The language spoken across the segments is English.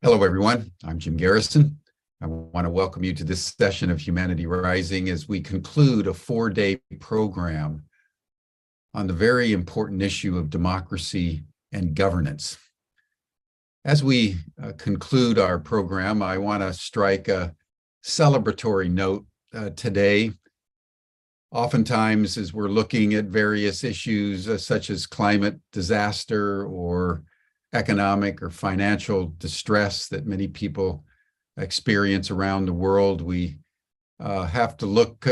Hello, everyone. I'm Jim Garrison. I want to welcome you to this session of Humanity Rising as we conclude a 4-day program on the very important issue of democracy and governance. As we conclude our program, I want to strike a celebratory note today. Oftentimes, as we're looking at various issues such as climate disaster or economic or financial distress that many people experience around the world, we have to look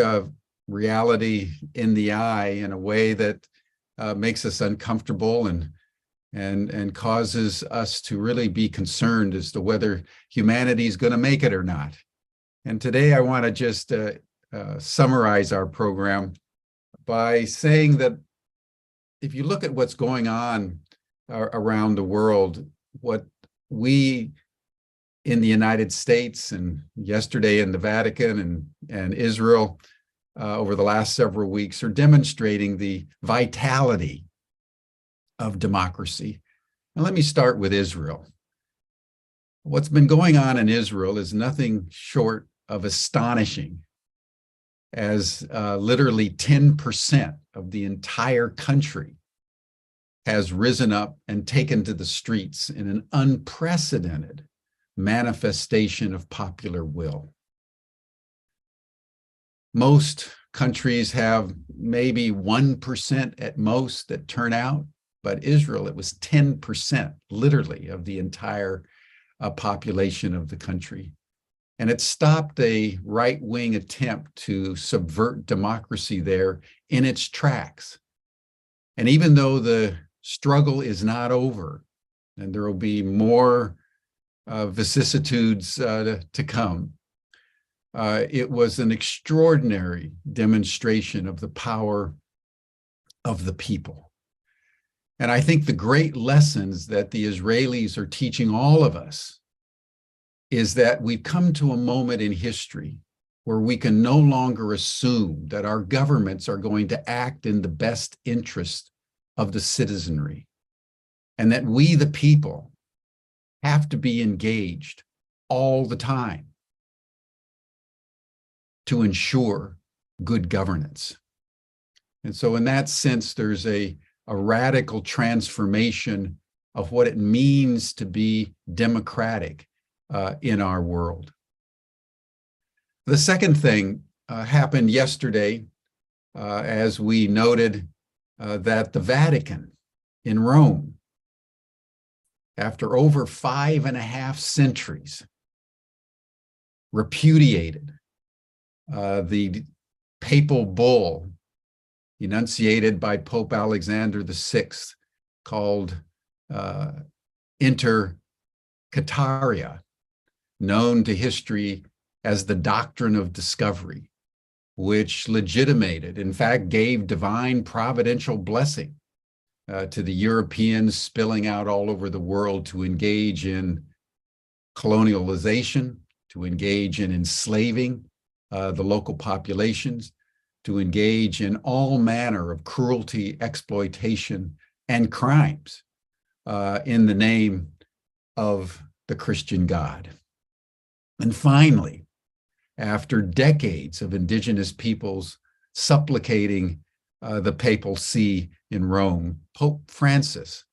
reality in the eye in a way that makes us uncomfortable and causes us to really be concerned as to whether humanity is going to make it or not. And today I want to just summarize our program by saying that if you look at what's going on around the world, what we in the United States and yesterday in the Vatican and Israel over the last several weeks are demonstrating the vitality of democracy. And let me start with Israel. What's been going on in Israel is nothing short of astonishing, as literally 10% of the entire country has risen up and taken to the streets in an unprecedented manifestation of popular will. Most countries have maybe 1% at most that turn out, but Israel, it was 10% literally of the entire population of the country. And it stopped a right-wing attempt to subvert democracy there in its tracks. And even though the struggle is not over, and there will be more vicissitudes to come, it was an extraordinary demonstration of the power of the people. And I think the great lessons that the Israelis are teaching all of us is that we've come to a moment in history where we can no longer assume that our governments are going to act in the best interest of the citizenry, and that we, the people, have to be engaged all the time to ensure good governance. And so in that sense, there's a radical transformation of what it means to be democratic in our world. The second thing happened yesterday, as we noted, that the Vatican in Rome, after over 5.5 centuries, repudiated the papal bull enunciated by Pope Alexander VI called Inter Cataria, known to history as the doctrine of discovery, which legitimated, in fact, gave divine providential blessing to the Europeans spilling out all over the world to engage in colonialization, to engage in enslaving the local populations, to engage in all manner of cruelty, exploitation, and crimes in the name of the Christian God. And finally, after decades of indigenous peoples supplicating the papal see in Rome, Pope Francis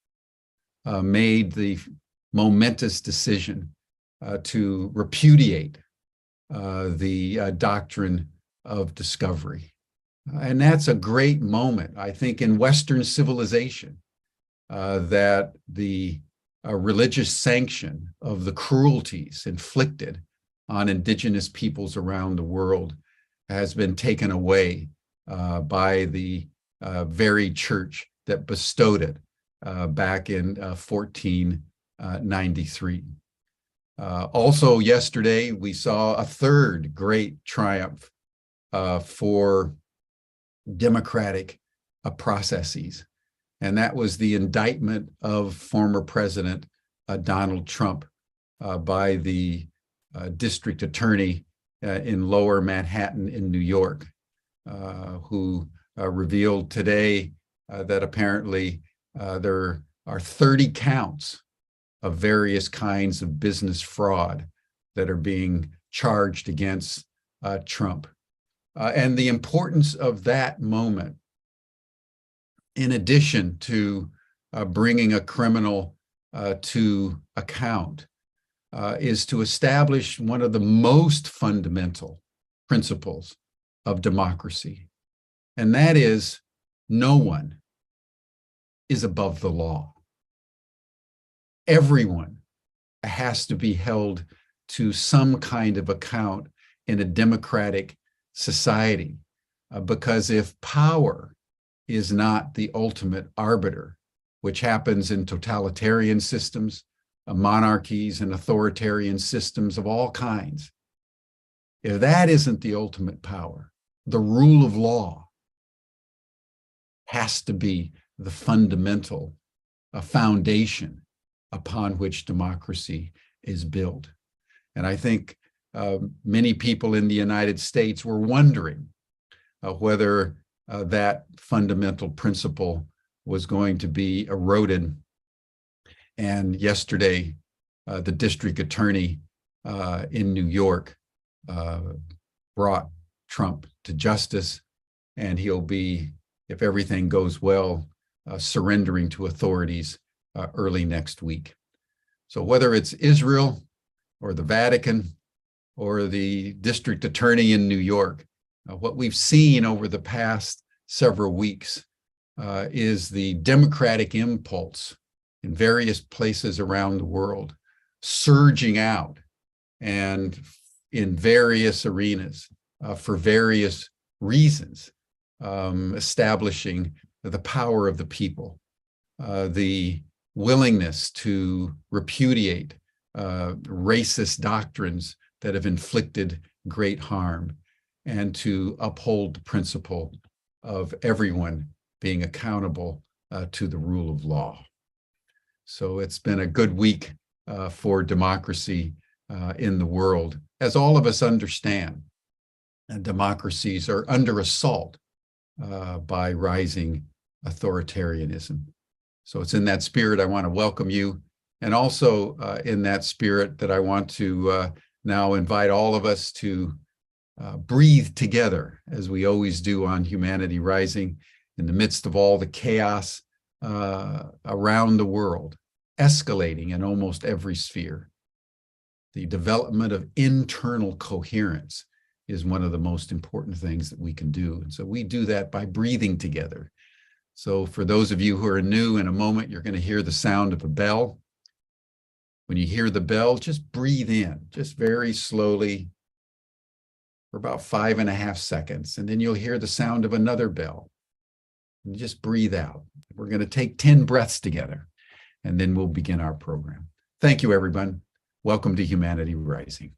made the momentous decision to repudiate the doctrine of discovery. And that's a great moment, I think, in Western civilization, that the religious sanction of the cruelties inflicted on indigenous peoples around the world has been taken away by the very church that bestowed it back in 1493. Also yesterday, we saw a third great triumph for democratic processes, and that was the indictment of former President Donald Trump by the district attorney in Lower Manhattan in New York, who revealed today that apparently there are 30 counts of various kinds of business fraud that are being charged against Trump. And the importance of that moment, in addition to bringing a criminal to account, is to establish one of the most fundamental principles of democracy, and that is no one is above the law. Everyone has to be held to some kind of account in a democratic society, because if power is not the ultimate arbiter, which happens in totalitarian systems, monarchies and authoritarian systems of all kinds, if that isn't the ultimate power, the rule of law has to be the fundamental foundation upon which democracy is built. And I think many people in the United States were wondering whether that fundamental principle was going to be eroded. And yesterday, the district attorney in New York brought Trump to justice, and he'll be, if everything goes well, surrendering to authorities early next week. So whether it's Israel or the Vatican or the district attorney in New York, what we've seen over the past several weeks is the democratic impulse in various places around the world surging out and in various arenas for various reasons, establishing the power of the people, the willingness to repudiate racist doctrines that have inflicted great harm, and to uphold the principle of everyone being accountable to the rule of law. So it's been a good week for democracy in the world, as all of us understand. And democracies are under assault by rising authoritarianism. So it's in that spirit I want to welcome you, and also in that spirit that I want to now invite all of us to breathe together, as we always do on Humanity Rising, in the midst of all the chaos around the world, escalating in almost every sphere. The development of internal coherence is one of the most important things that we can do. And so we do that by breathing together. So for those of you who are new, in a moment, you're going to hear the sound of a bell. When you hear the bell, just breathe in, just very slowly for about 5.5 seconds. And then you'll hear the sound of another bell. And just breathe out. We're going to take 10 breaths together, and then we'll begin our program. Thank you, everyone. Welcome to Humanity Rising.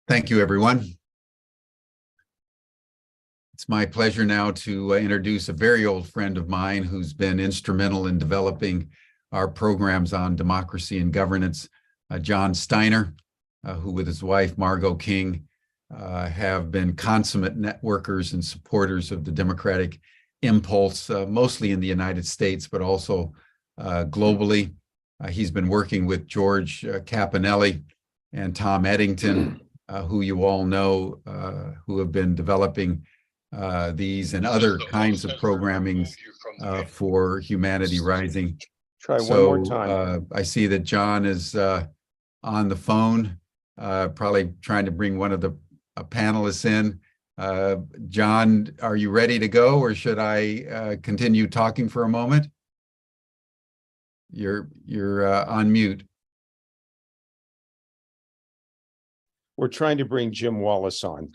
Thank you, everyone. It's my pleasure now to introduce a very old friend of mine who's been instrumental in developing our programs on democracy and governance, John Steiner, who with his wife, Margot King, have been consummate networkers and supporters of the democratic impulse, mostly in the United States, but also globally. He's been working with George Cappanelli and Tom Eddington, who you all know, who have been developing these and other kinds of programming for Humanity Rising. Try one more time. I see that John is on the phone, probably trying to bring one of the panelists in. John, are you ready to go, or should I continue talking for a moment? You're on mute. We're trying to bring Jim Wallace on.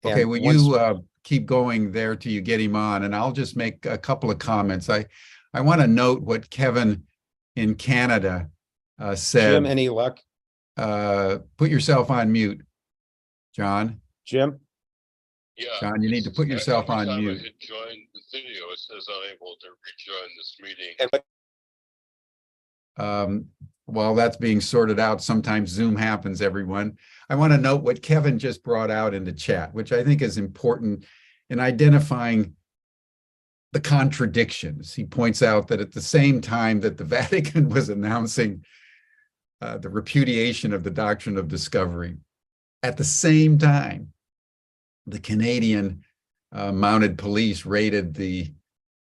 Okay, will you keep going there till you get him on, and I'll just make a couple of comments. I want to note what Kevin in Canada said. Jim, any luck? Put yourself on mute, John. Jim? Yeah. John, you need to put yourself on mute. Every time I hit join the video, it says unable to rejoin this meeting. While that's being sorted out, sometimes Zoom happens, everyone. I want to note what Kevin just brought out in the chat, which I think is important in identifying the contradictions. He points out that at the same time that the Vatican was announcing the repudiation of the doctrine of discovery, at the same time, the Canadian mounted police raided the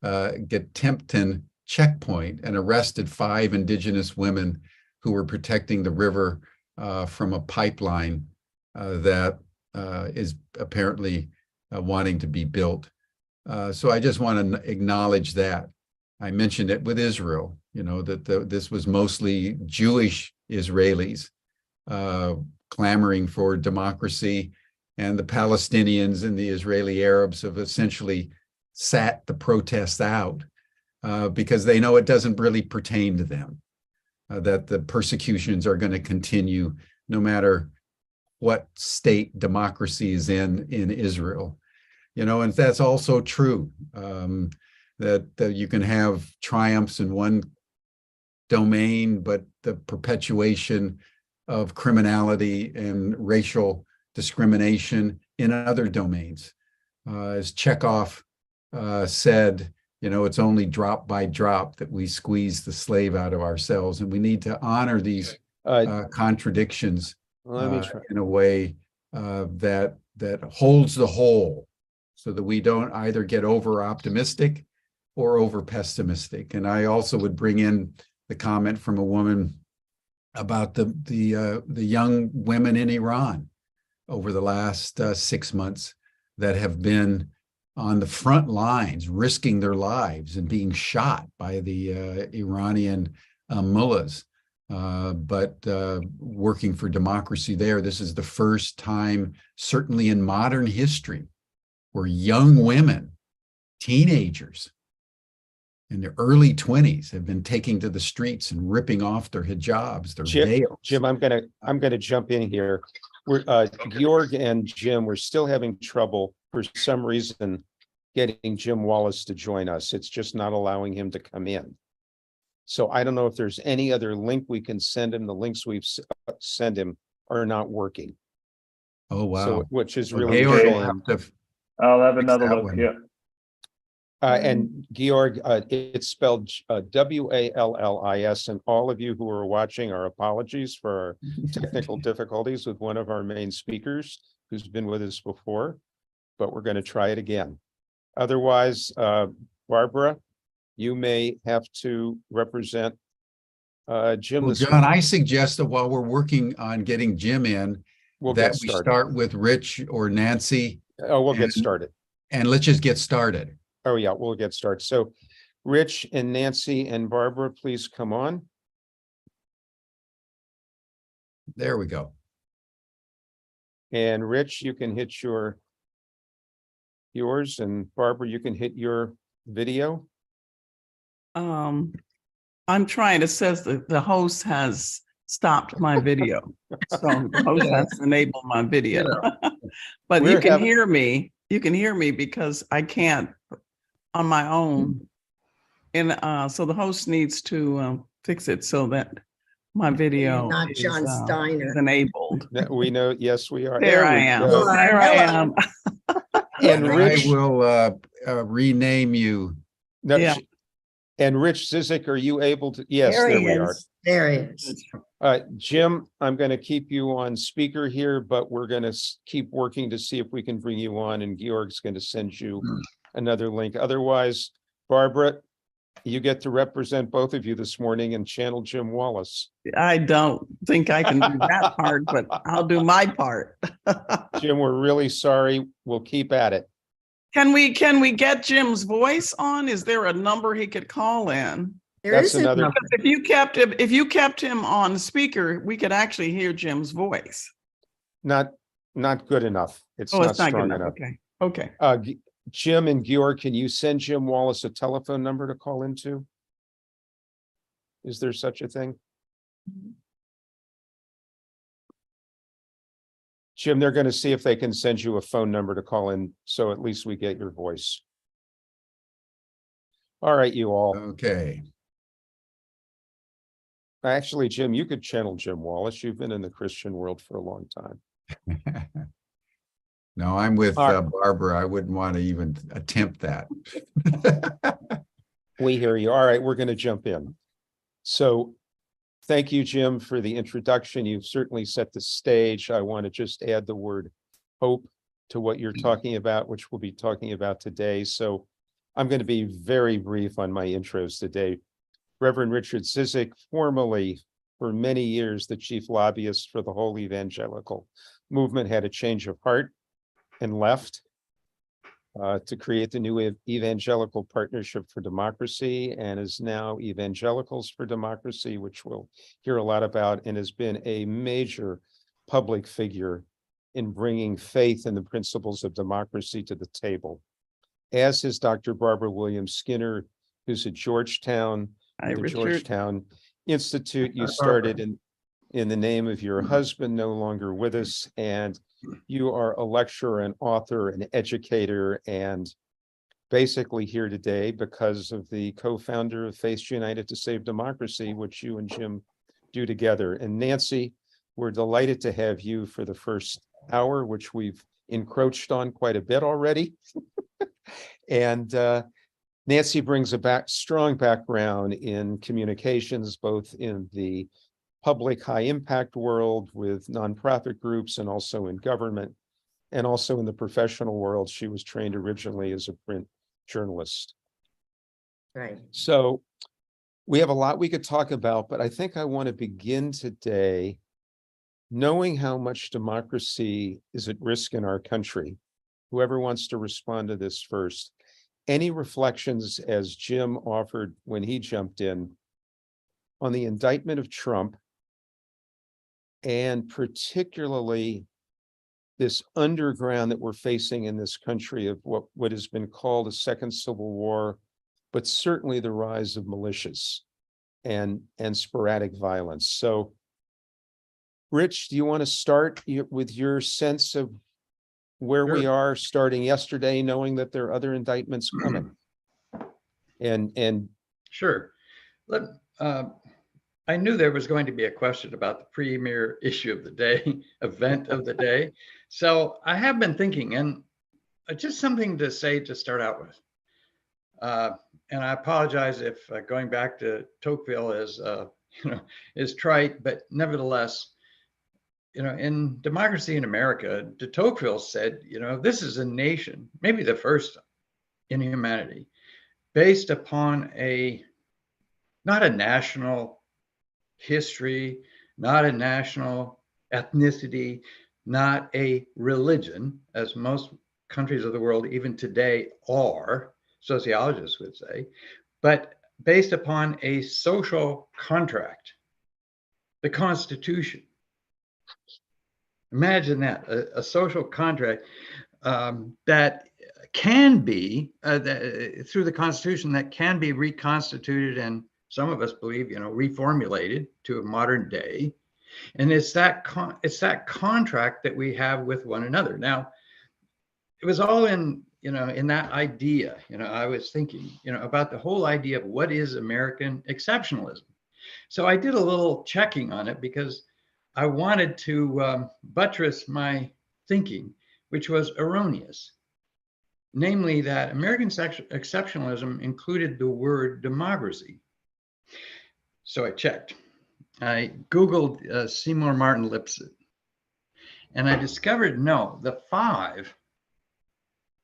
Gatimpton checkpoint and arrested 5 Indigenous women who were protecting the river from a pipeline that is apparently wanting to be built. So I just want to acknowledge that. I mentioned it with Israel, you know, that this was mostly Jewish Israelis clamoring for democracy, and the Palestinians and the Israeli Arabs have essentially sat the protests out because they know it doesn't really pertain to them, that the persecutions are going to continue no matter what state democracy is in Israel. You know, and that's also true, that you can have triumphs in one domain, but the perpetuation of criminality and racial discrimination in other domains. As Chekhov said, you know, it's only drop by drop that we squeeze the slave out of ourselves, and we need to honor these contradictions in a way that holds the whole, so that we don't either get over optimistic or over pessimistic. And I also would bring in the comment from a woman about the young women in Iran over the last 6 months that have been on the front lines, risking their lives and being shot by the Iranian mullahs, but working for democracy there. This is the first time, certainly in modern history, where young women, teenagers in their early 20s, have been taking to the streets and ripping off their hijabs, their veils. Jim, I'm gonna jump in here. We're Georg and Jim, we're still having trouble for some reason getting Jim Wallace to join us. It's just not allowing him to come in. So I don't know if there's any other link we can send him. The links we've sent him are not working. Oh, wow. So, which is really I'll have another look. one. Yeah. And Georg, it's spelled W-A-L-L-I-S, and all of you who are watching, our apologies for our technical difficulties with one of our main speakers who's been with us before, but we're going to try it again. Otherwise, Barbara, you may have to represent Jim. Well, John, I suggest that while we're working on getting Jim in, that we start with Rich or Nancy. Oh, we'll get started. And let's just get started. Oh, yeah, we'll get started. So Rich and Nancy and Barbara, please come on. There we go. And Rich, you can hit yours, and Barbara, you can hit your video. I'm trying. It says that the host has stopped my video. So the host has to enable my video. But We're you can having- hear me. You can hear me because I can't on my own. And so the host needs to fix it so that my video Not is, John Steiner. is enabled. We know, yes, we are. There I we am. go. There I am. And I Rich, will rename you. no, Yeah. and Rich Cizik, are you able to? Yes, There there he we are. is. There he is. Jim, I'm going to keep you on speaker here, but we're going to keep working to see if we can bring you on, and Georg's going to send you another link. Otherwise, Barbara, you get to represent both of you this morning and channel Jim Wallace. I don't think I can do that part, but I'll do my part. Jim, we're really sorry. We'll keep at it. Can we get Jim's voice on? Is there a number he could call in? There That's is another- another. If you kept him on speaker, we could actually hear Jim's voice. Not good enough. It's Oh, not it's not good strong enough. enough. Okay. Okay. Jim and Georg, can you send Jim Wallace a telephone number to call into? Is there such a thing? Jim, they're going to see if they can send you a phone number to call in, so at least we get your voice. All right, you all. Okay. Actually, Jim, you could channel Jim Wallace. You've been in the Christian world for a long time. No, I'm with All right. Barbara. I wouldn't want to even attempt that. We hear you. All right, we're going to jump in. So thank you, Jim, for the introduction. You've certainly set the stage. I want to just add the word hope to what you're talking about, which we'll be talking about today. So I'm going to be very brief on my intros today. Reverend Richard Cizik, formerly for many years the chief lobbyist for the whole evangelical movement, had a change of heart and left to create the new Evangelical Partnership for Democracy, and is now Evangelicals for Democracy, which we'll hear a lot about, and has been a major public figure in bringing faith in the principles of democracy to the table. As is Dr. Barbara Williams Skinner, who's at Georgetown, Hi, the Richard. Georgetown Institute. You started in the name of your husband, no longer with us, and you are a lecturer, an author, an educator, and basically here today because of the co-founder of Faith United to Save Democracy, which you and Jim do together. And Nancy, we're delighted to have you for the first hour, which we've encroached on quite a bit already. And Nancy brings a strong background in communications, both in the public high impact world with nonprofit groups and also in government, and also in the professional world. She was trained originally as a print journalist. Right. So we have a lot we could talk about, but I think I want to begin today knowing how much democracy is at risk in our country. Whoever wants to respond to this first. Any reflections, as Jim offered when he jumped in, on the indictment of Trump, and particularly this underground that we're facing in this country of what has been called a second civil war, but certainly the rise of militias and sporadic violence. So, Rich, do you want to start with your sense of where we are starting yesterday, knowing that there are other indictments coming? And Sure. I knew there was going to be a question about the premier issue of the day, event of the day. So I have been thinking, and just something to say to start out with. And I apologize if going back to Tocqueville is trite, but nevertheless, in Democracy in America, de Tocqueville said, this is a nation, maybe the first in humanity, based upon not a national history, not a national ethnicity, not a religion, as most countries of the world even today are, sociologists would say, but based upon a social contract, the Constitution. Imagine that, a social contract that can be, through the Constitution, that can be reconstituted and some of us believe, reformulated to a modern day. And it's that contract that we have with one another. Now, it was all in that idea, I was thinking, about the whole idea of what is American exceptionalism. So I did a little checking on it because I wanted to buttress my thinking, which was erroneous. Namely, that American exceptionalism included the word democracy. So I checked. I Googled Seymour Martin Lipset, and I discovered, no, the 5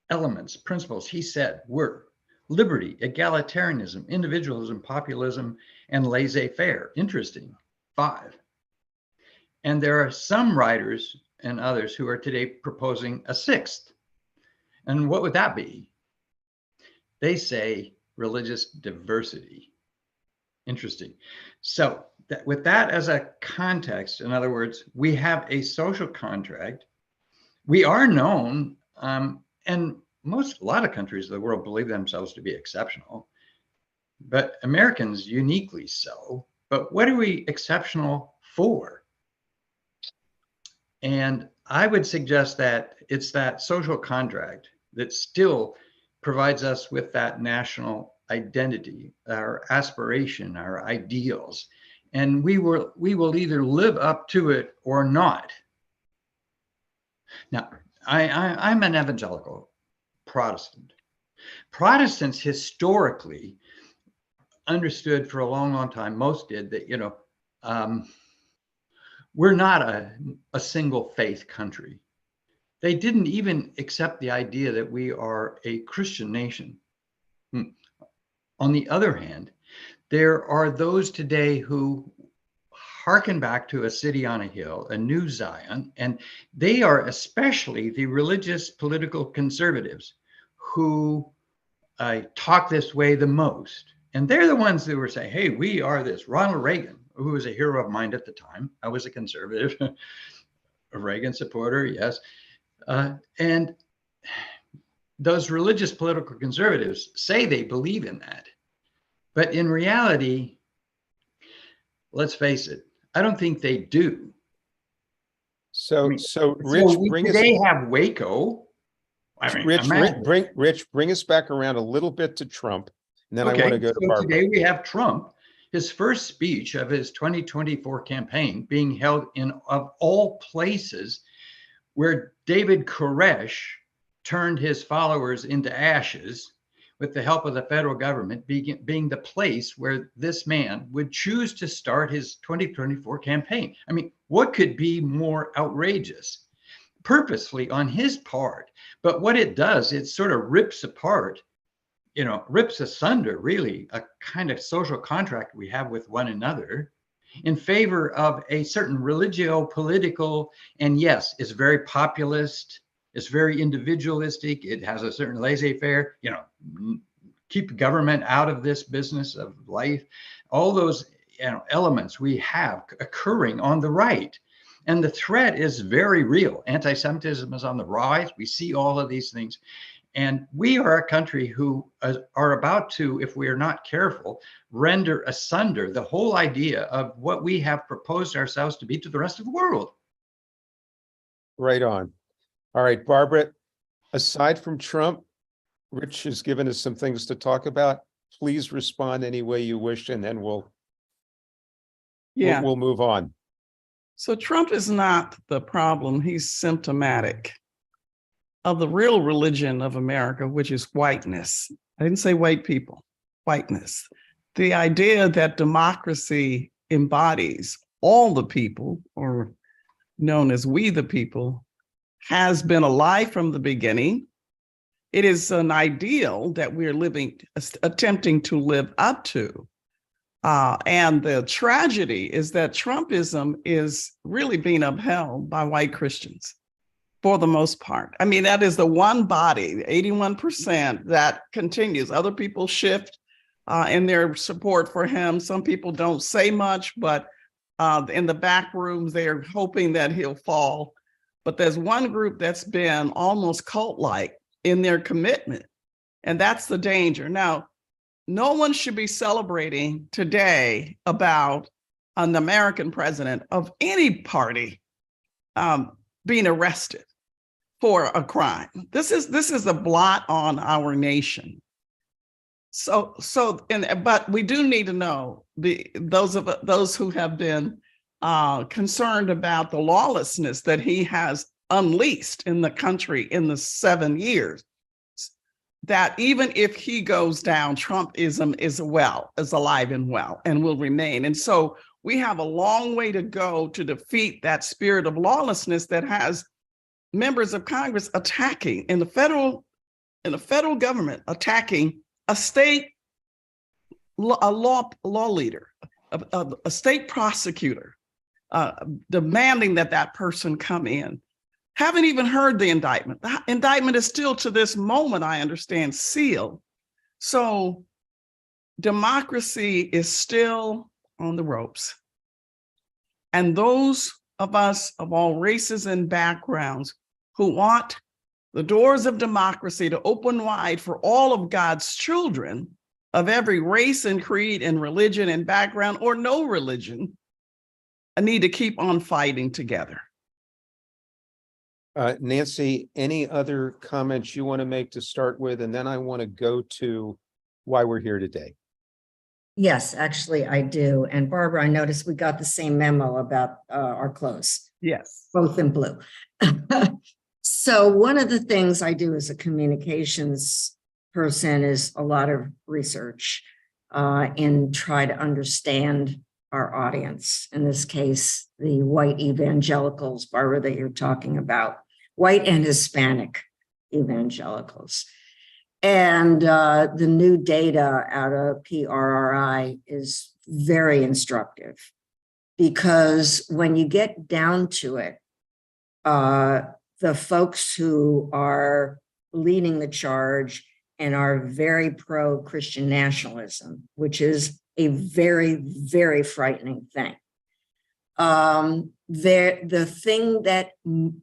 elements, principles he said were liberty, egalitarianism, individualism, populism, and laissez-faire. Interesting, 5. And there are some writers and others who are today proposing a 6th. And what would that be? They say religious diversity. Interesting. So with that as a context, in other words, we have a social contract. We are known, and a lot of countries of the world believe themselves to be exceptional, but Americans uniquely so. But what are we exceptional for? And I would suggest that it's that social contract that still provides us with that national identity, our aspiration, our ideals, and we will either live up to it or not. Now, I'm an evangelical Protestant. Protestants historically understood for a long, long time, most did, that we're not a single faith country. They didn't even accept the idea that we are a Christian nation. On the other hand, there are those today who hearken back to a city on a hill, a new Zion, and they are especially the religious political conservatives who talk this way the most. And they're the ones that were saying, hey, we are this. Ronald Reagan, who was a hero of mine at the time. I was a conservative, a Reagan supporter, yes. And those religious political conservatives say they believe in that. But in reality, let's face it, I don't think they do. So Rich, they have Waco. Rich, bring us back around a little bit to Trump, and then I want to go to Barbara. Today we have Trump, his first speech of his 2024 campaign being held in, of all places, where David Koresh turned his followers into ashes with the help of the federal government, being the place where this man would choose to start his 2024 campaign. I mean, what could be more outrageous? Purposefully on his part. But what it does, it sort of rips apart, rips asunder really a kind of social contract we have with one another in favor of a certain religio-political, and yes, it's very populist, it's very individualistic, it has a certain laissez-faire, keep government out of this business of life. All those elements we have occurring on the right. And the threat is very real. Anti-Semitism is on the rise. We see all of these things. And we are a country who are about to, if we are not careful, render asunder the whole idea of what we have proposed ourselves to be to the rest of the world. Right on. All right, Barbara, aside from Trump, Rich has given us some things to talk about. Please respond any way you wish, and then we'll move on. So Trump is not the problem. He's symptomatic of the real religion of America, which is whiteness. I didn't say white people, whiteness. The idea that democracy embodies all the people, or known as we the people, has been alive from the beginning. It is an ideal that we're attempting to live up to. And the tragedy is that Trumpism is really being upheld by white Christians for the most part. I mean, that is the one body, 81%, that continues. Other people shift in their support for him. Some people don't say much, but in the back rooms, they're hoping that he'll fall. But there's one group that's been almost cult-like in their commitment, and that's the danger. Now, no one should be celebrating today about an American president of any party being arrested for a crime. This is a blot on our nation. But we do need to know those who have been concerned about the lawlessness that he has unleashed in the country in the 7 years, that even if he goes down, Trumpism is alive and well and will remain. And so we have a long way to go to defeat that spirit of lawlessness that has members of Congress attacking in the federal government, attacking a state, a law leader, a state prosecutor, demanding that person come in. Haven't even heard the indictment. The indictment is still, to this moment, I understand, sealed. So democracy is still on the ropes. And those of us of all races and backgrounds who want the doors of democracy to open wide for all of God's children of every race and creed and religion and background, or no religion, need to keep on fighting together. Nancy, any other comments you want to make to start with? And then I want to go to why we're here today. Yes, actually, I do. And Barbara, I noticed we got the same memo about our clothes. Yes. Both in blue. So one of the things I do as a communications person is a lot of research and try to understand our audience. In this case, the white evangelicals, Barbara, that you're talking about, white and Hispanic evangelicals. And the new data out of PRRI is very instructive, because when you get down to it, the folks who are leading the charge and are very pro-Christian nationalism, which is a very, very frightening thing. The thing that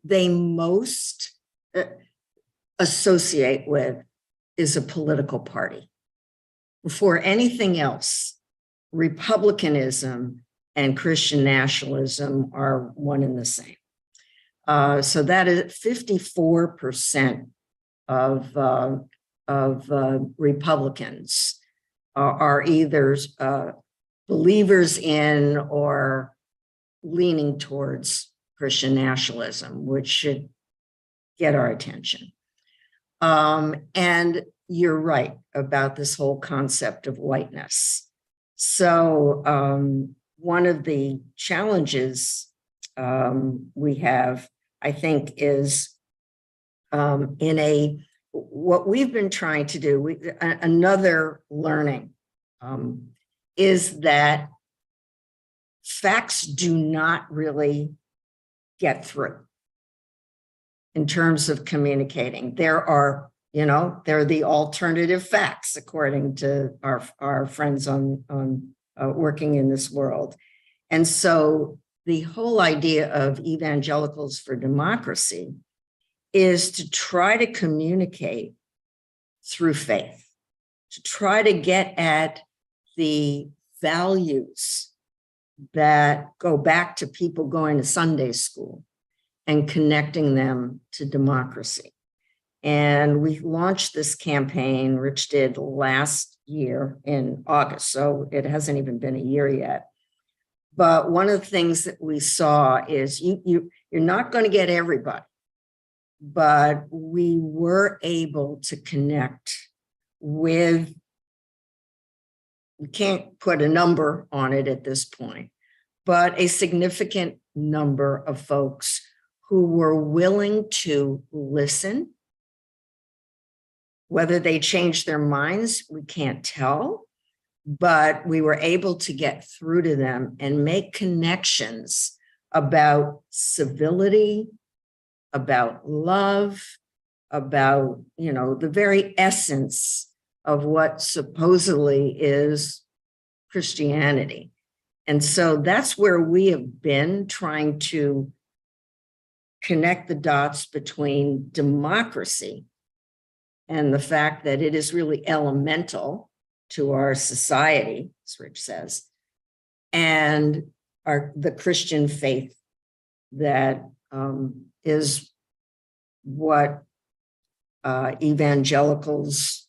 they most associate with is a political party. Before anything else, Republicanism and Christian nationalism are one and the same. So that is 54% of Republicans are either believers in or leaning towards Christian nationalism, which should get our attention. And you're right about this whole concept of whiteness. So one of the challenges we have, I think, is what we've been trying to do, another learning is that facts do not really get through in terms of communicating. There are the alternative facts, according to our friends on working in this world. And so the whole idea of Evangelicals for Democracy is to try to communicate through faith, to try to get at the values that go back to people going to Sunday school and connecting them to democracy. And we launched this campaign, Rich did last year in August, so it hasn't even been a year yet. But one of the things that we saw is you're not going to get everybody, but we were able to connect with, we can't put a number on it at this point, but a significant number of folks who were willing to listen. Whether they changed their minds, we can't tell, but we were able to get through to them and make connections about civility, about love, about, the very essence of what supposedly is Christianity. And so that's where we have been trying to connect the dots between democracy and the fact that it is really elemental to our society, as Rich says, and the Christian faith that is what evangelicals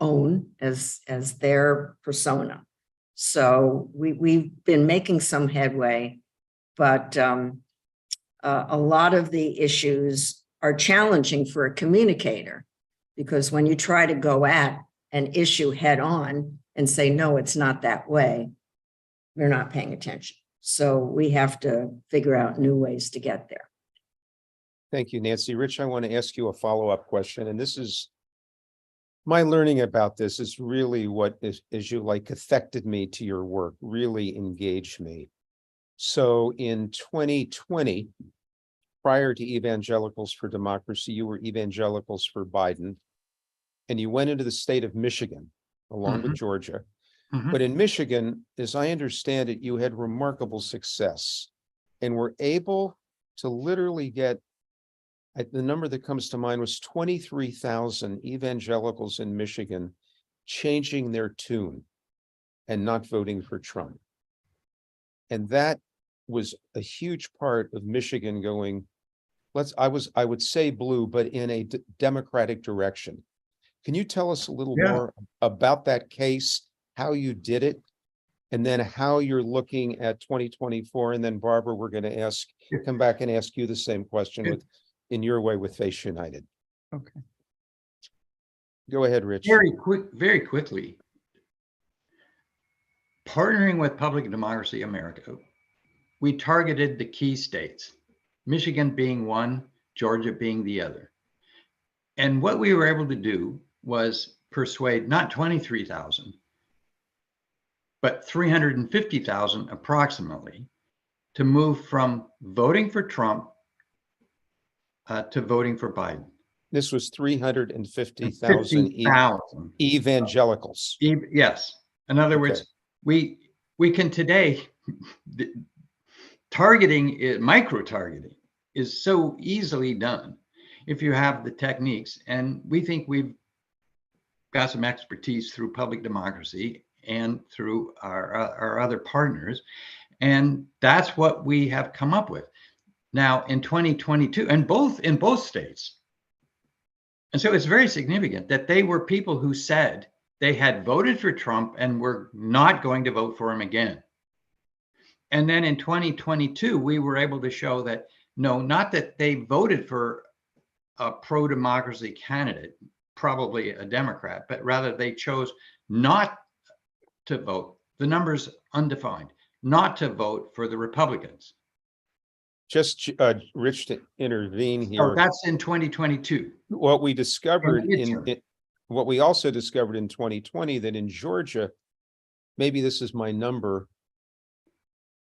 own as their persona. So we've been making some headway, but a lot of the issues are challenging for a communicator, because when you try to go at an issue head on and say, no, it's not that way, they're not paying attention. So we have to figure out new ways to get there. Thank you, Nancy. Rich, I want to ask you a follow-up question, and this is my learning about this is really what is, as you like, affected me to your work, really engaged me. So in 2020, prior to Evangelicals for Democracy, you were Evangelicals for Biden, and you went into the state of Michigan along with Georgia. But in Michigan, as I understand it, you had remarkable success and were able to literally get, the number that comes to mind was 23,000 evangelicals in Michigan changing their tune and not voting for Trump. And that was a huge part of Michigan going, I would say blue, but in a democratic direction. Can you tell us a little more about that case, how you did it, and then how you're looking at 2024? And then Barbara, we're going to come back and ask you the same question in your way with Face United. Okay. Go ahead, Rich. Very quickly. Partnering with Public Democracy America, we targeted the key states, Michigan being one, Georgia being the other. And what we were able to do was persuade not 23,000, but 350,000 approximately to move from voting for Trump to voting for Biden. This was 350,000 evangelicals. Yes. In other words, we can today, micro targeting is so easily done if you have the techniques. And we think we've got some expertise through Public Democracy and through our other partners. And that's what we have come up with. Now in 2022, and in both states. And so it's very significant that they were people who said they had voted for Trump and were not going to vote for him again. And then in 2022, we were able to show that, no, not that they voted for a pro-democracy candidate, probably a Democrat, but rather they chose not to vote, the numbers undefined, not to vote for the Republicans. Just Rich, to intervene here. Oh, that's in 2022. What we discovered what we also discovered in 2020, that in Georgia, maybe this is my number,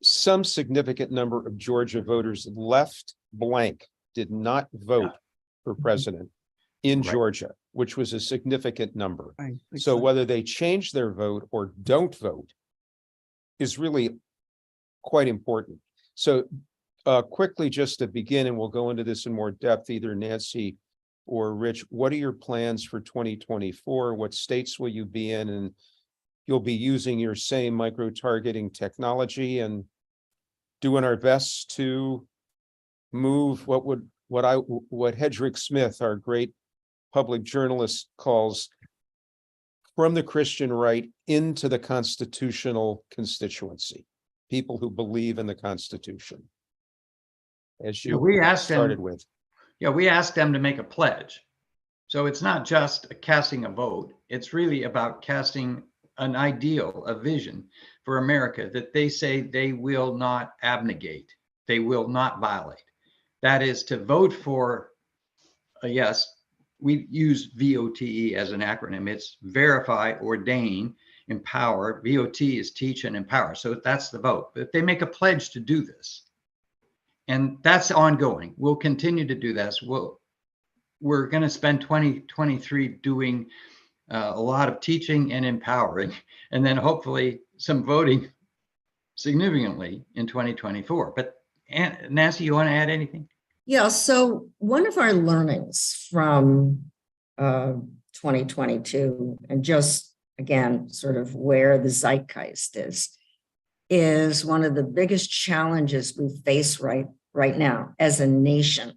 some significant number of Georgia voters left blank, did not vote for president in Georgia, which was a significant number. So whether they change their vote or don't vote is really quite important. So quickly, just to begin, and we'll go into this in more depth, either Nancy or Rich, what are your plans for 2024? What states will you be in? And you'll be using your same micro-targeting technology and doing our best to move what Hedrick Smith, our great public journalist, calls from the Christian right into the constitutional constituency, people who believe in the Constitution. As you started with. Yeah, we asked them to make a pledge. So it's not just casting a vote. It's really about casting an ideal, a vision for America that they say they will not abnegate. They will not violate. That is to vote for a yes. We use VOTE as an acronym. It's verify, ordain, empower. VOT is teach and empower. So that's the vote. But if they make a pledge to do this, and that's ongoing. We'll continue to do this. We're going to spend 2023 doing a lot of teaching and empowering, and then hopefully some voting significantly in 2024. But Nancy, you want to add anything? Yeah, so one of our learnings from 2022, and just again, sort of where the zeitgeist is one of the biggest challenges we face right now as a nation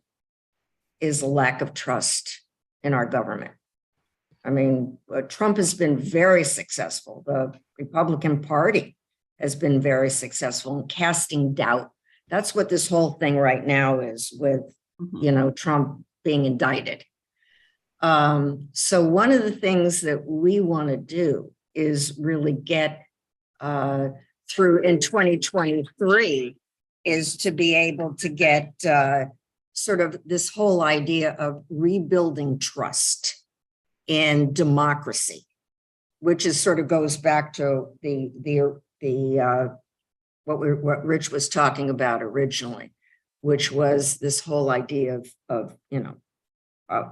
is a lack of trust in our government. I mean, Trump has been very successful. The Republican Party has been very successful in casting doubt. That's what this whole thing right now is with, Trump being indicted. So one of the things that we want to do is really get through in 2023 is to be able to get sort of this whole idea of rebuilding trust in democracy, which is sort of goes back to what Rich was talking about originally, which was this whole idea of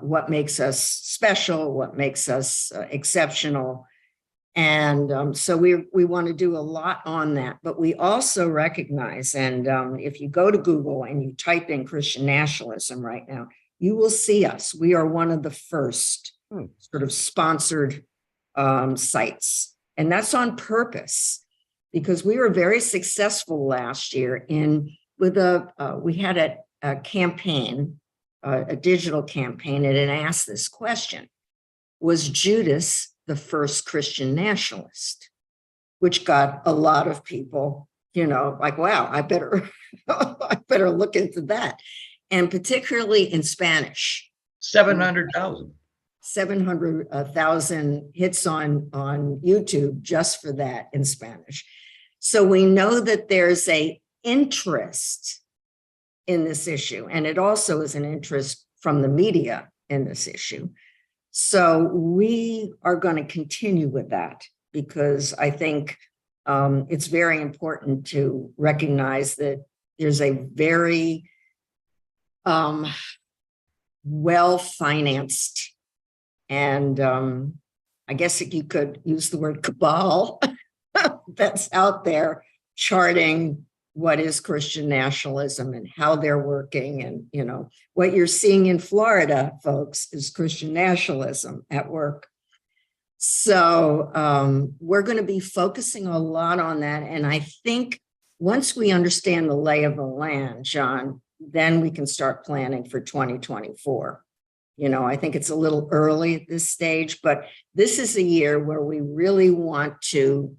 what makes us special, what makes us exceptional. And so we want to do a lot on that, but we also recognize, and if you go to Google and you type in Christian nationalism right now, you will see us. We are one of the first sort of sponsored sites. And that's on purpose, because we were very successful last year we had a campaign, a digital campaign, and it asked this question: was Judas the first Christian nationalist? Which got a lot of people, like, wow, I better look into that. And particularly in Spanish. 700,000. 700,000 hits on YouTube just for that in Spanish. So we know that there's a interest in this issue, and it also is an interest from the media in this issue. So we are going to continue with that, because I think it's very important to recognize that there's a very well-financed, and I guess you could use the word cabal that's out there charting what is Christian nationalism and how they're working. And, what you're seeing in Florida, folks, is Christian nationalism at work. So we're going to be focusing a lot on that. And I think once we understand the lay of the land, John, then we can start planning for 2024. I think it's a little early at this stage, but this is a year where we really want to,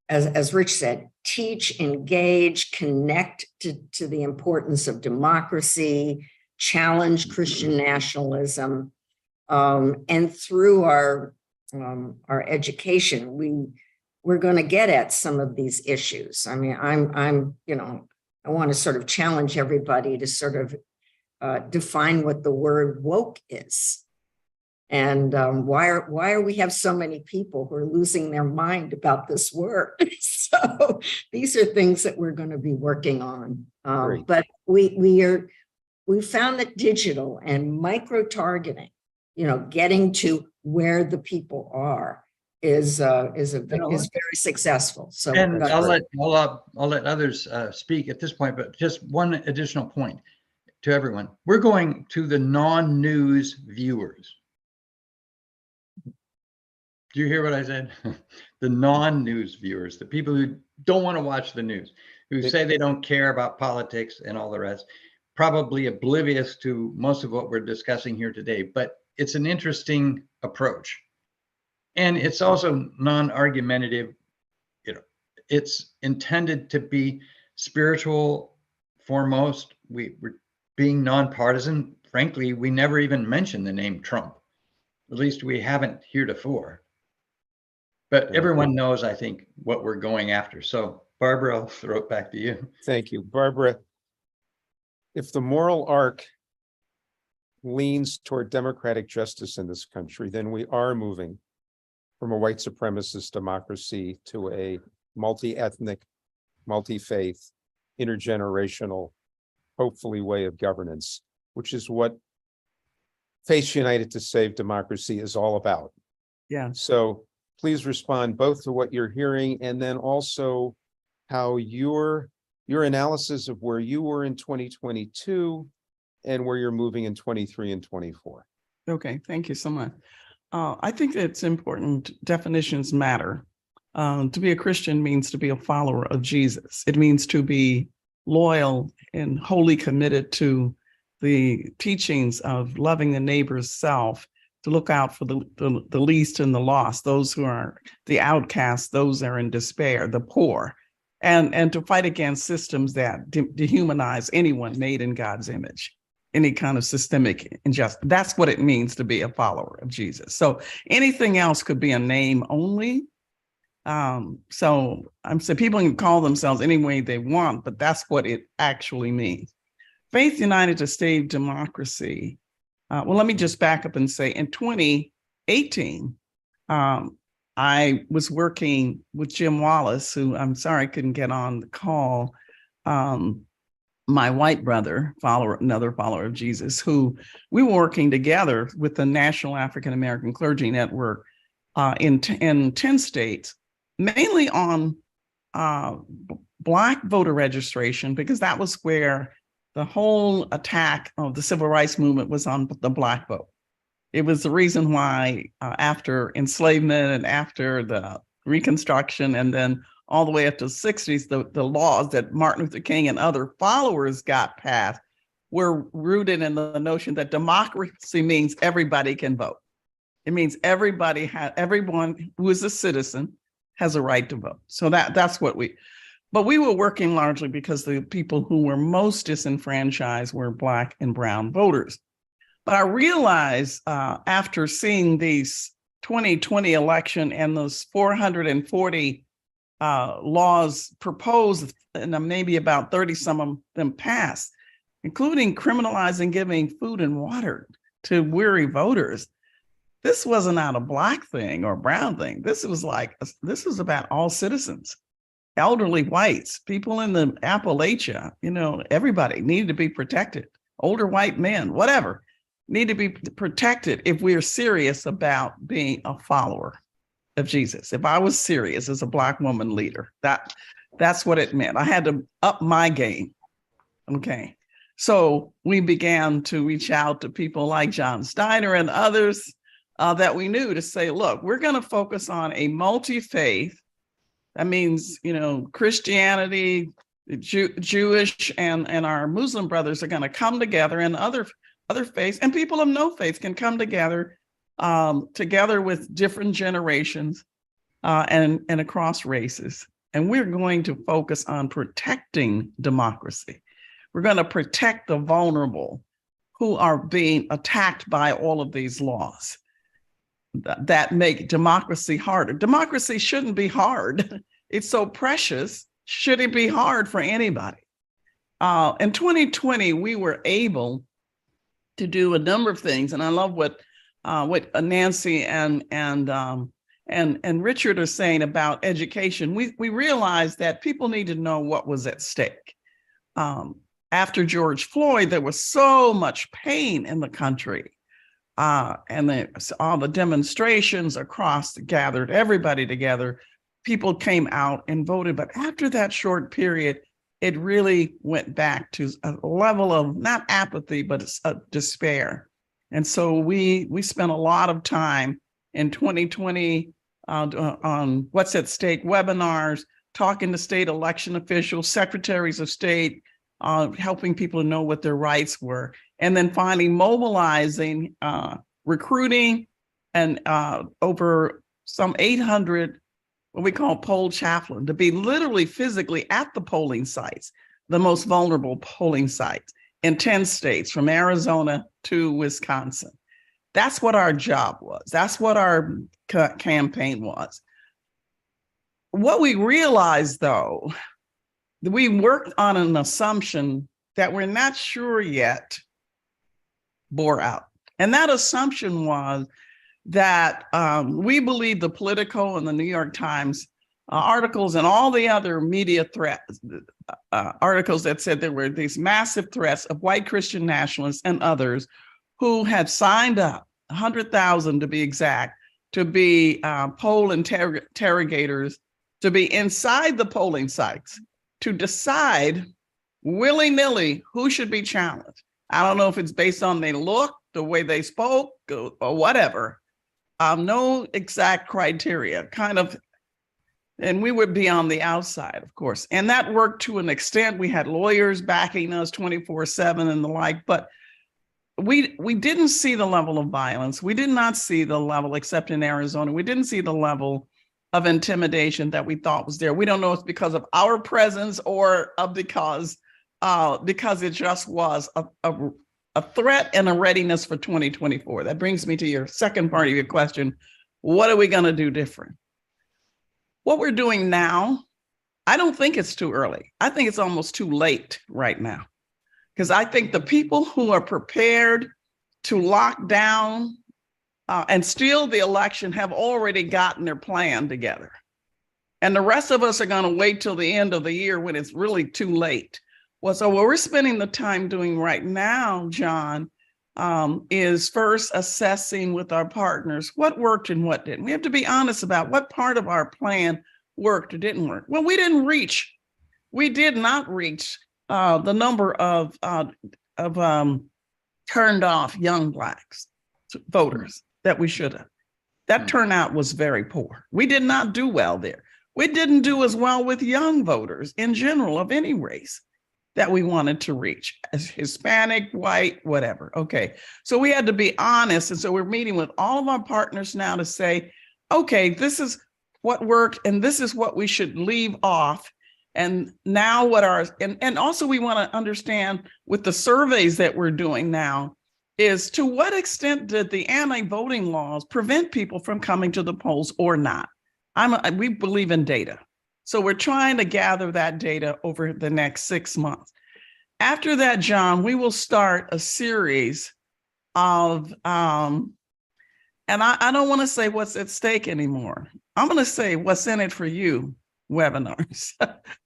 as Rich said, teach, engage, connect to the importance of democracy, challenge Christian nationalism, and through our education, we're going to get at some of these issues. I mean, I want to sort of challenge everybody to sort of define what the word woke is. And why we have so many people who are losing their mind about this word. So these are things that we're going to be working on. But we found that digital and micro targeting, getting to where the people are is very successful. So, and I'll let others speak at this point, but just one additional point to everyone: we're going to the non-news viewers. Do you hear what I said? The non-news viewers, the people who don't want to watch the news, who say they don't care about politics and all the rest, probably oblivious to most of what we're discussing here today. But it's an interesting approach. And it's also non-argumentative. It's intended to be spiritual foremost. We're being nonpartisan. Frankly, we never even mentioned the name Trump. At least we haven't heretofore. But everyone knows, I think, what we're going after. So, Barbara, I'll throw it back to you. Thank you, Barbara. If the moral arc leans toward democratic justice in this country, then we are moving from a white supremacist democracy to a multi-ethnic, multi-faith, intergenerational, hopefully, way of governance, which is what Face United to Save Democracy is all about. Yeah. So please respond both to what you're hearing and then also how your analysis of where you were in 2022 and where you're moving in 23 and 24. Okay, thank you so much. I think it's important. Definitions matter. To be a Christian means to be a follower of Jesus. It means to be loyal and wholly committed to the teachings of loving the neighbor's self, to look out for the least and the lost, those who are the outcasts, those that are in despair, the poor, and to fight against systems that dehumanize anyone made in God's image. Any kind of systemic injustice. That's what it means to be a follower of Jesus. So anything else could be a name only. So I'm saying people can call themselves any way they want, but that's what it actually means. Faith United to Save Democracy. Well, let me just back up and say in 2018, I was working with Jim Wallace, who I'm sorry couldn't get on the call. My white brother, another follower of Jesus, who we were working together with the National African American Clergy Network in 10 states, mainly on Black voter registration, because that was where the whole attack of the civil rights movement was on the Black vote. It was the reason why after enslavement and after the Reconstruction and then all the way up to the 60s, the laws that Martin Luther King and other followers got passed were rooted in the notion that democracy means everybody can vote. It means everyone who is a citizen has a right to vote. So that's what but we were working largely because the people who were most disenfranchised were Black and brown voters. But I realized after seeing these 2020 election and those 440 laws proposed, and maybe about 30 some of them passed, including criminalizing giving food and water to weary voters. This wasn't not a Black thing or brown thing. This was about all citizens, elderly whites, people in the Appalachia, everybody needed to be protected. Older white men, whatever, need to be protected if we are serious about being a follower of Jesus. If I was serious as a Black woman leader, that's what it meant. I had to up my game. Okay. So we began to reach out to people like John Steiner and others that we knew to say, look, we're going to focus on a multi-faith. That means, Christianity, Jewish, and our Muslim brothers are going to come together, and other faiths and people of no faith can come together with different generations and across races. And we're going to focus on protecting democracy. We're going to protect the vulnerable who are being attacked by all of these laws that make democracy harder. Democracy shouldn't be hard. It's so precious. Should it be hard for anybody? In 2020, we were able to do a number of things, and I love what Nancy and Richard are saying about education. We realized that people need to know what was at stake. After George Floyd, there was so much pain in the country, and all the demonstrations gathered everybody together. People came out and voted, but after that short period, it really went back to a level of not apathy, but despair. And so we spent a lot of time in 2020 on what's at stake webinars, talking to state election officials, secretaries of state, helping people to know what their rights were. And then finally mobilizing, recruiting, and over some 800 what we call poll chaplain to be literally physically at the polling sites, the most vulnerable polling sites in 10 states from Arizona to Wisconsin. That's what our job was. That's what our campaign was. What we realized, though, we worked on an assumption that we're not sure yet bore out. And that assumption was that we believe the Politico and the New York Times articles and all the other media articles that said there were these massive threats of white Christian nationalists and others who had signed up, 100,000 to be exact, to be poll interrogators, to be inside the polling sites, to decide willy-nilly who should be challenged. I don't know if it's based on their look, the way they spoke, or whatever. no exact criteria, kind of, and we would be on the outside, of course. And that worked to an extent. We had lawyers backing us 24/7 and the like, but we didn't see the level of violence. We did not see the level, except in Arizona, we didn't see the level of intimidation that we thought was there. We don't know if it's because of our presence or because it just was a threat and a readiness for 2024. That brings me to your second part of your question. What are we going to do different? What we're doing now, I don't think it's too early. I think it's almost too late right now. Because I think the people who are prepared to lock down and steal the election have already gotten their plan together. And the rest of us are going to wait till the end of the year when it's really too late. So what we're spending the time doing right now, John, is first assessing with our partners what worked and what didn't. We have to be honest about what part of our plan worked or didn't work. Well, we did not reach the number of turned off young Blacks voters that we should have. That turnout was very poor. We did not do well there. We didn't do as well with young voters in general of any race that we wanted to reach, as Hispanic, white, whatever. Okay, so we had to be honest. And so we're meeting with all of our partners now to say, okay, this is what worked and this is what we should leave off. And now and also we want to understand with the surveys that we're doing now is to what extent did the anti-voting laws prevent people from coming to the polls or not? We believe in data. So we're trying to gather that data over the next 6 months. After that, John, we will start a series of, and I don't want to say what's at stake anymore. I'm going to say what's in it for you webinars,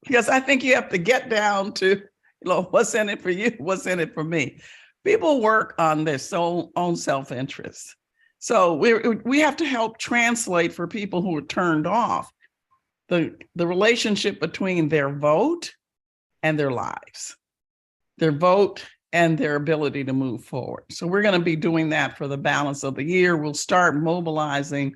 because I think you have to get down to, what's in it for you, what's in it for me. People work on their own self-interest. So we have to help translate for people who are turned off the relationship between their vote and their lives, their vote and their ability to move forward. So we're going to be doing that for the balance of the year. We'll start mobilizing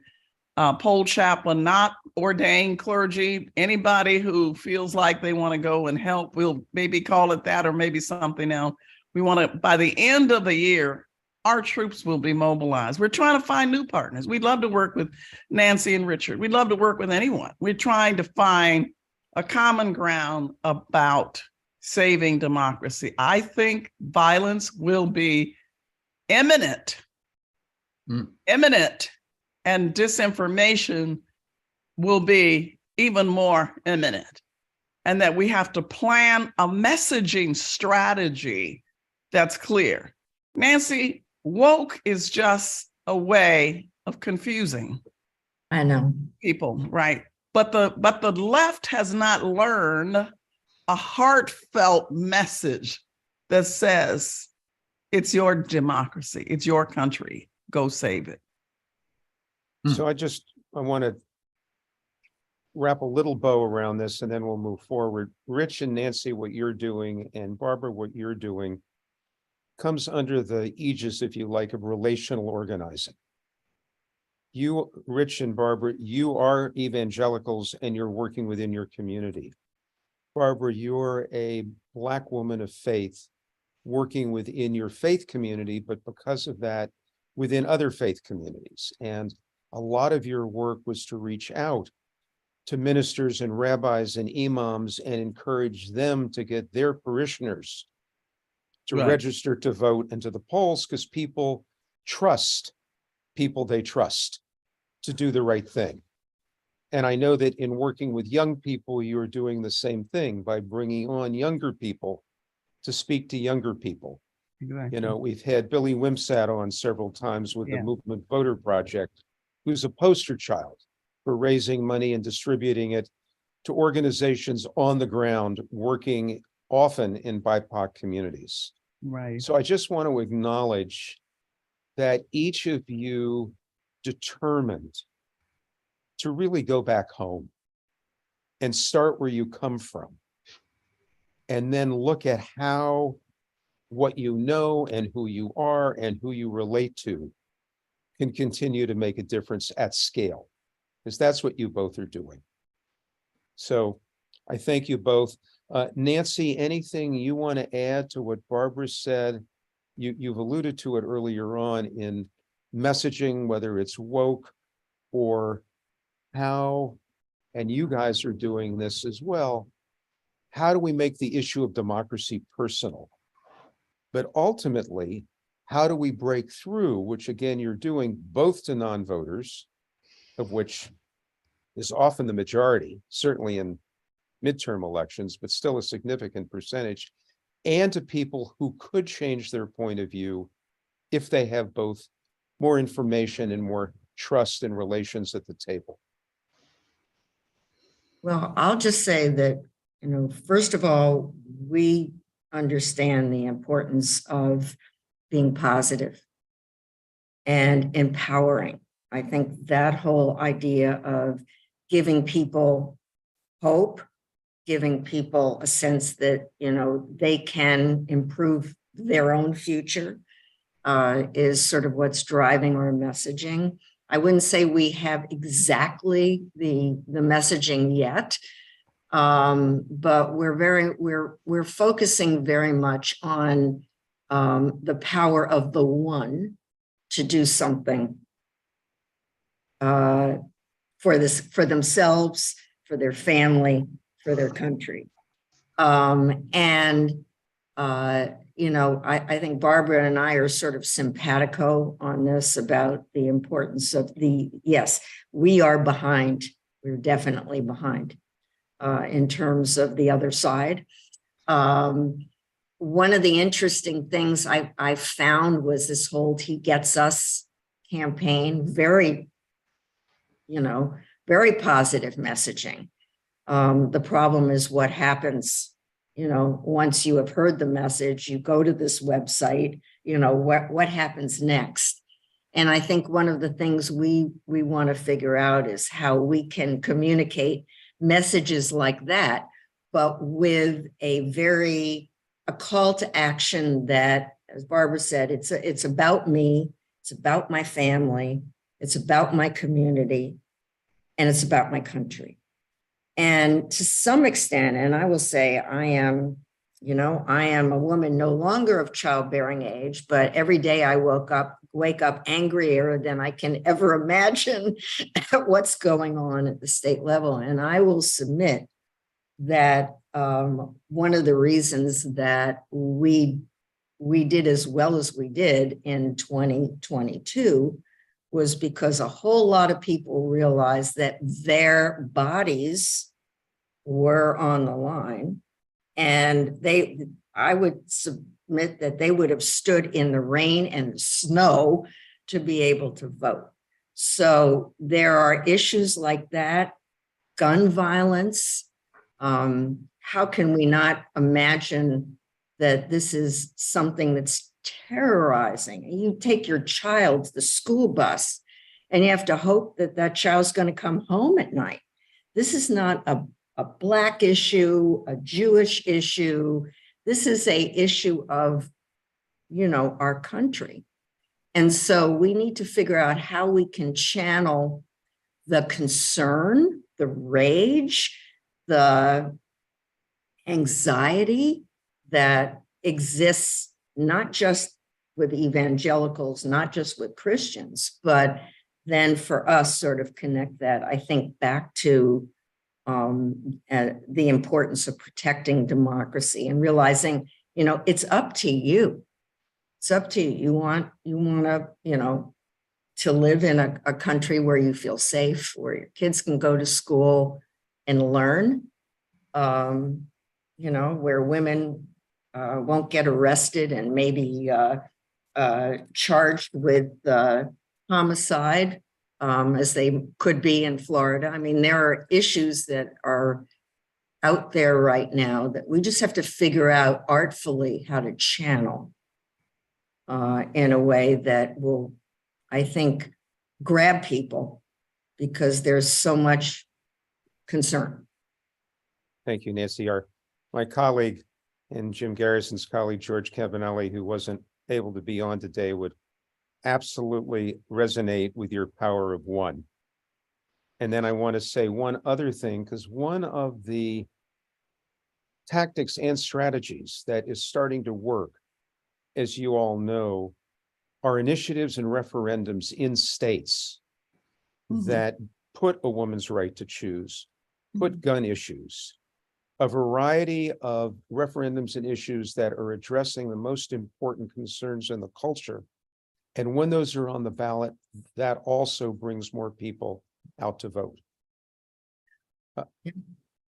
poll chaplain, not ordained clergy, anybody who feels like they want to go and help. We'll maybe call it that or maybe something else. We want to, by the end of the year, our troops will be mobilized. We're trying to find new partners. We'd love to work with Nancy and Richard. We'd love to work with anyone. We're trying to find a common ground about saving democracy. I think violence will be imminent, and disinformation will be even more imminent. And that we have to plan a messaging strategy that's clear. Nancy, woke is just a way of confusing. I know. People, right? But the left has not learned a heartfelt message that says it's your democracy, it's your country, go save it. So I want to wrap a little bow around this and then we'll move forward. Rich and Nancy, what you're doing, and Barbara, what you're doing, comes under the aegis, if you like, of relational organizing. You, Rich and Barbara, you are evangelicals and you're working within your community. Barbara, you're a Black woman of faith working within your faith community, but because of that, within other faith communities. And a lot of your work was to reach out to ministers and rabbis and imams and encourage them to get their parishioners to register to vote and to the polls, because people trust people they trust to do the right thing. And I know that in working with young people, you're doing the same thing by bringing on younger people to speak to younger people. Exactly. You know, we've had Billy Wimsat on several times with the Movement Voter Project, who's a poster child for raising money and distributing it to organizations on the ground working often in BIPOC communities. Right. So I just want to acknowledge that each of you determined to really go back home and start where you come from, and then look at how what you know and who you are and who you relate to can continue to make a difference at scale, because that's what you both are doing. So I thank you both. Nancy, anything you want to add to what Barbara said? You've alluded to it earlier on in messaging, whether it's woke or how, and you guys are doing this as well. How do we make the issue of democracy personal? But ultimately, how do we break through, which again, you're doing both to non-voters, of which is often the majority, certainly in midterm elections, but still a significant percentage, and to people who could change their point of view if they have both more information and more trust and relations at the table. Well, I'll just say that, first of all, we understand the importance of being positive and empowering. I think that whole idea of giving people hope, giving people a sense that, they can improve their own future is sort of what's driving our messaging. I wouldn't say we have exactly the messaging yet, but we're focusing very much on the power of the one to do something for themselves, for their family, for their country. I think Barbara and I are sort of simpatico on this about the importance of yes, we are behind. We're definitely behind in terms of the other side. One of the interesting things I found was this whole He Gets Us campaign, very positive messaging. The problem is what happens, once you have heard the message, you go to this website, what happens next? And I think one of the things we want to figure out is how we can communicate messages like that, but with a call to action that, as Barbara said, it's about me, it's about my family, it's about my community, and it's about my country. And to some extent, and I will say I am a woman no longer of childbearing age, but every day I wake up angrier than I can ever imagine at what's going on at the state level. And I will submit that one of the reasons that we did as well as we did in 2022 was because a whole lot of people realized that their bodies were on the line, and I would submit that they would have stood in the rain and the snow to be able to vote. So there are issues like that, gun violence. How can we not imagine that this is something that's terrorizing? You take your child to the school bus and you have to hope that that child's going to come home at night. This is not a Black issue, a Jewish issue. This is an issue of, our country. And so we need to figure out how we can channel the concern, the rage, the anxiety that exists not just with evangelicals, not just with Christians, but then for us sort of connect that, I think, back to the importance of protecting democracy and realizing, it's up to you. It's up to you. You want to live in a country where you feel safe, where your kids can go to school and learn, where women won't get arrested and maybe charged with homicide as they could be in Florida. I mean, there are issues that are out there right now that we just have to figure out artfully how to channel in a way that will, I think, grab people because there's so much concern. Thank you, Nancy. My colleague and Jim Garrison's colleague, George Cappanelli, who wasn't able to be on today, would absolutely resonate with your power of one. And then I want to say one other thing, because one of the tactics and strategies that is starting to work, as you all know, are initiatives and referendums in states that put a woman's right to choose, put gun issues, a variety of referendums and issues that are addressing the most important concerns in the culture. And when those are on the ballot, that also brings more people out to vote.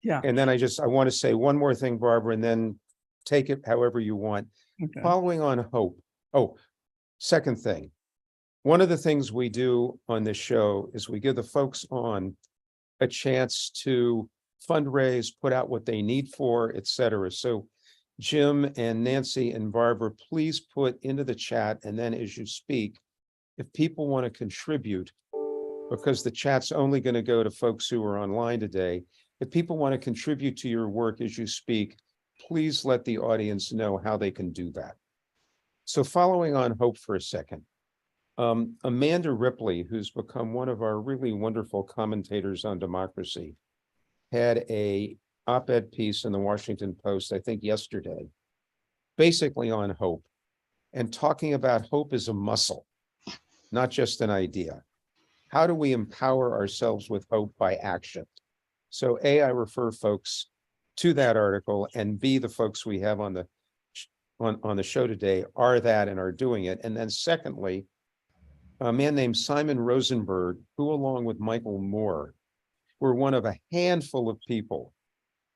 Yeah. And then I want to say one more thing, Barbara, and then take it however you want. Okay. Following on hope. Oh, second thing. One of the things we do on this show is we give the folks on a chance to fundraise, put out what they need for, et cetera. So Jim and Nancy and Barbara, please put into the chat, and then as you speak, if people want to contribute, because the chat's only going to go to folks who are online today. If people want to contribute to your work as you speak, please let the audience know how they can do that. So following on hope for a second, Amanda Ripley, who's become one of our really wonderful commentators on democracy, had a op-ed piece in the Washington Post, I think yesterday, basically on hope, and talking about hope as a muscle, not just an idea. How do we empower ourselves with hope by action? So A, I refer folks to that article, and B, the folks we have on the show today are that and are doing it. And then secondly, a man named Simon Rosenberg, who along with Michael Moore, were one of a handful of people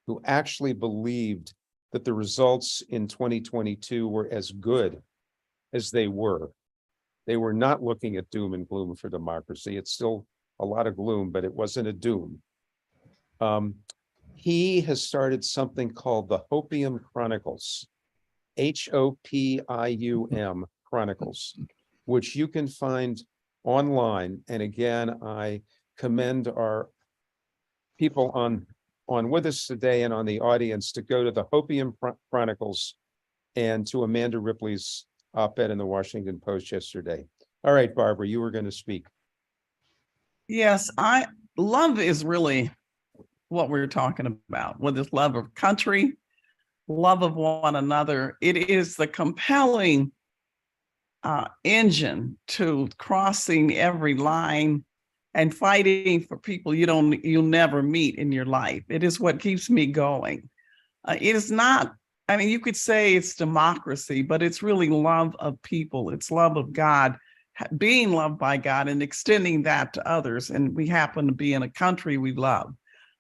who actually believed that the results in 2022 were as good as they were. They were not looking at doom and gloom for democracy. It's still a lot of gloom, but it wasn't a doom. He has started something called the Hopium Chronicles, HOPIUM Chronicles, which you can find online. And again, I commend our people on with us today and on the audience to go to the Hopium Chronicles and to Amanda Ripley's op-ed in the Washington Post yesterday. All right, Barbara, you were going to speak. Yes, love is really what we're talking about, with this love of country, love of one another. It is the compelling engine to crossing every line and fighting for people you'll never meet in your life. It is what keeps me going. It is not, I mean, you could say it's democracy, but it's really love of people. It's love of God, being loved by God and extending that to others. And we happen to be in a country we love.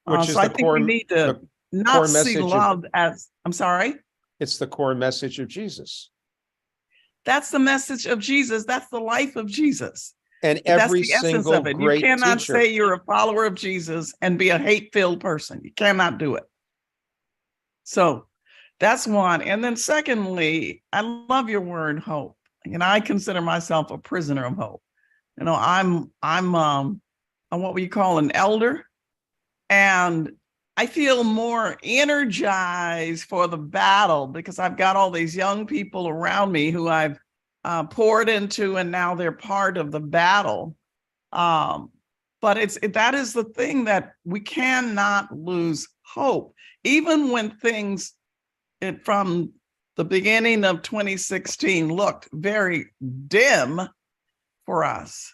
Which is so I think we need to not see love as, I'm sorry? It's the core message of Jesus. That's the message of Jesus. That's the life of Jesus. And every That's the essence single of it. great You cannot teacher. say you're a follower of Jesus and be a hate-filled person. You cannot do it. So that's one. And then secondly, I love your word hope. And I consider myself a prisoner of hope. You know, I'm what we call an elder. And I feel more energized for the battle because I've got all these young people around me who I've poured into, and now they're part of the battle. But that is the thing, that we cannot lose hope, even when things from the beginning of 2016 looked very dim for us.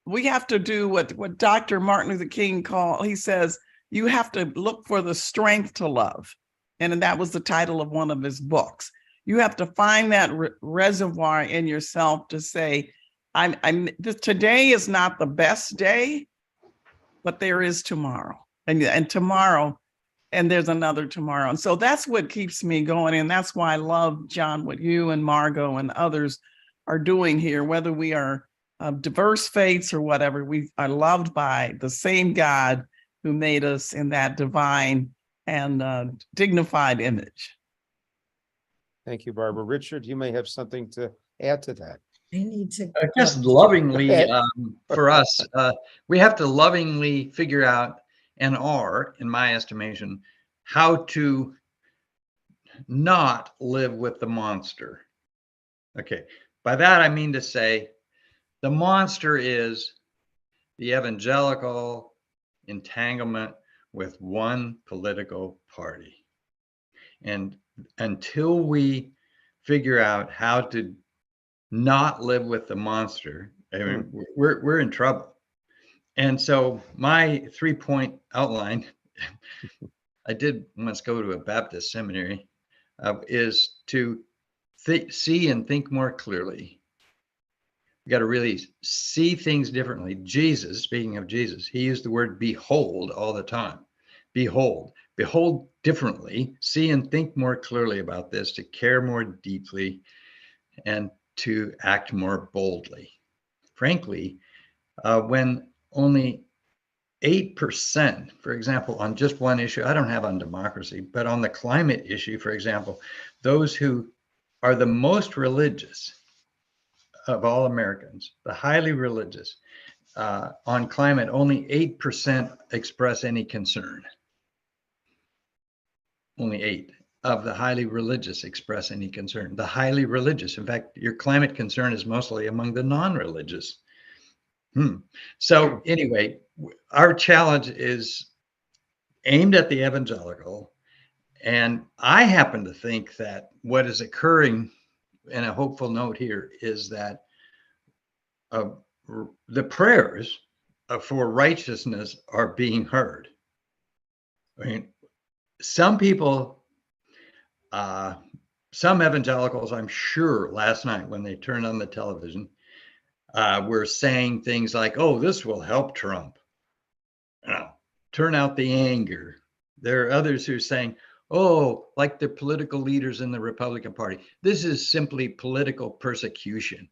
We have to do what Dr. Martin Luther King he says, you have to look for the strength to love. And that was the title of one of his books. You have to find that reservoir in yourself to say, today is not the best day, but there is tomorrow, and tomorrow, and there's another tomorrow. And so that's what keeps me going. And that's why I love, John, what you and Margot and others are doing here, whether we are of diverse faiths or whatever, we are loved by the same God who made us in that divine and dignified image. Thank you, Barbara. Richard, you may have something to add to that. I need to. Just lovingly, for us, we have to lovingly figure out, and are, in my estimation, how to not live with the monster. Okay, by that I mean to say, The monster is the evangelical entanglement with one political party. And until we figure out how to not live with the monster, I mean, we're in trouble. And so my 3-point outline, I did once go to a Baptist seminary, is to see and think more clearly. We got to really see things differently. Jesus, speaking of Jesus, he used the word behold all the time. Behold differently, see and think more clearly about this, to care more deeply, and to act more boldly. Frankly, when only 8%, for example, on just one issue, I don't have on democracy, but on the climate issue, for example, those who are the most religious of all Americans, the highly religious, on climate, only 8% express any concern. Only 8 of the highly religious express any concern. The highly religious, in fact, your climate concern is mostly among the non-religious. So anyway, our challenge is aimed at the evangelical. And I happen to think that what is occurring, and a hopeful note here, is that the prayers for righteousness are being heard. I mean, some people, some evangelicals, I'm sure last night when they turned on the television, were saying things like, oh, this will help Trump. Turn out the anger. There are others who are saying, oh, like the political leaders in the Republican Party, this is simply political persecution.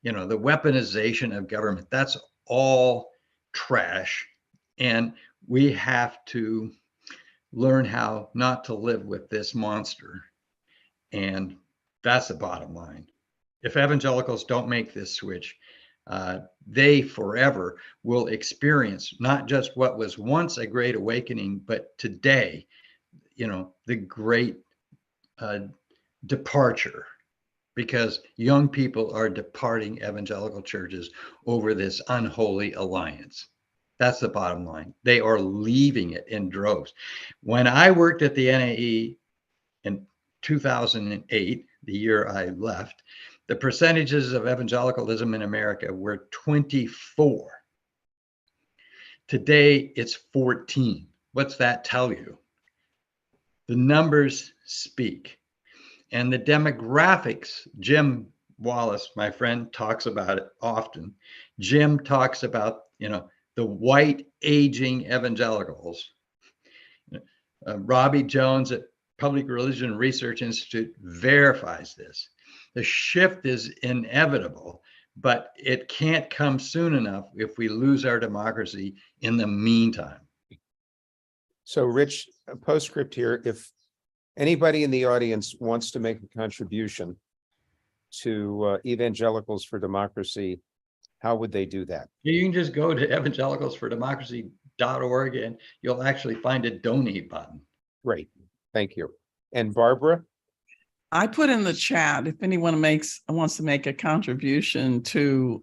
The weaponization of government, that's all trash. And we have to learn how not to live with this monster. And that's the bottom line. If evangelicals don't make this switch, they forever will experience not just what was once a great awakening, but today, the great departure, because young people are departing evangelical churches over this unholy alliance. That's the bottom line. They are leaving it in droves. When I worked at the NAE in 2008, the year I left, the percentages of evangelicalism in America were 24. Today, it's 14. What's that tell you? The numbers speak. And the demographics, Jim Wallace, my friend, talks about it often. Jim talks about, the white aging evangelicals. Robbie Jones at Public Religion Research Institute verifies this. The shift is inevitable, but it can't come soon enough if we lose our democracy in the meantime. So Rich, a postscript here, if anybody in the audience wants to make a contribution to Evangelicals for Democracy, how would they do that? You can just go to evangelicalsfordemocracy.org and you'll actually find a donate button. Great, thank you. And Barbara? I put in the chat, if anyone wants to make a contribution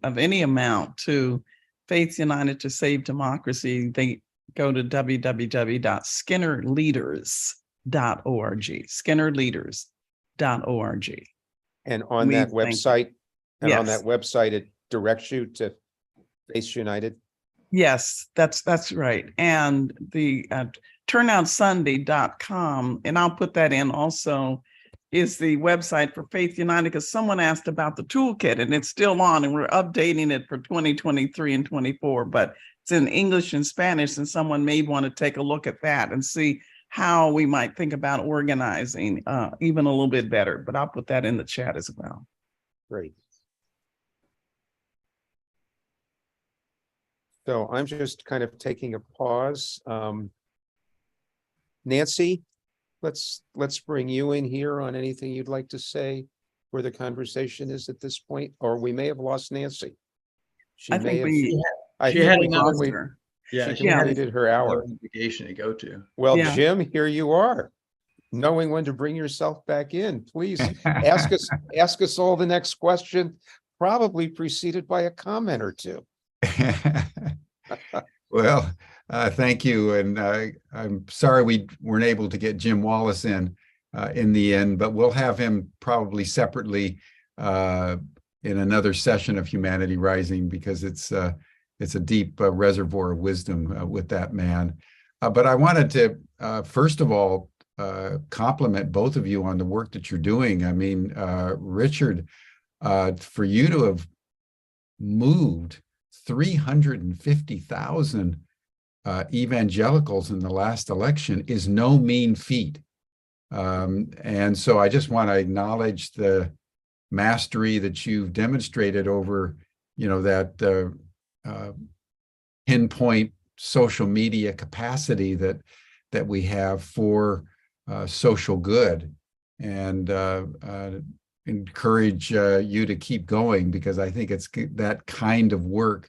of any amount to Faith United to Save Democracy, they go to www.skinnerleaders.org, skinnerleaders.org. And on that website, it directs you to Faith United? Yes, that's right. And the turnoutsunday.com, and I'll put that in also, is the website for Faith United, because someone asked about the toolkit and it's still on and we're updating it for 2023 and 24, but it's in English and Spanish, and someone may want to take a look at that and see how we might think about organizing even a little bit better, but I'll put that in the chat as well. Great. So I'm just kind of taking a pause. Nancy, let's bring you in here on anything you'd like to say where the conversation is at this point, or we may have lost Nancy. I think we completed her hour. Vacation to go to. Well, yeah. Jim, here you are, knowing when to bring yourself back in. Please ask us all the next question. probably preceded by a comment or two. Well, thank you. And I'm sorry we weren't able to get Jim Wallace in the end, but we'll have him probably separately in another session of Humanity Rising, because it's a deep reservoir of wisdom with that man. But I wanted to, first of all, compliment both of you on the work that you're doing. I mean, Richard, for you to have moved 350,000 evangelicals in the last election is no mean feat. And so I just want to acknowledge the mastery that you've demonstrated over, that pinpoint social media capacity that we have for social good, and encourage you to keep going, because I think it's that kind of work,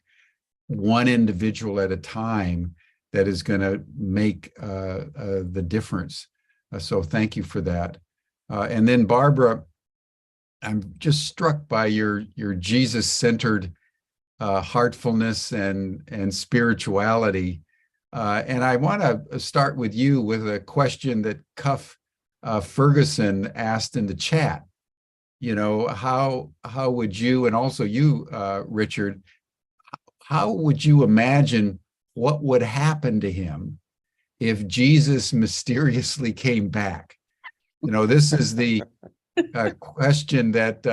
one individual at a time, that is going to make the difference. So thank you for that. And then Barbara, I'm just struck by your Jesus-centered heartfulness and spirituality. And I want to start with you with a question that Cuff Ferguson asked in the chat. How would you, and also you, Richard, how would you imagine what would happen to him if Jesus mysteriously came back? This is the question that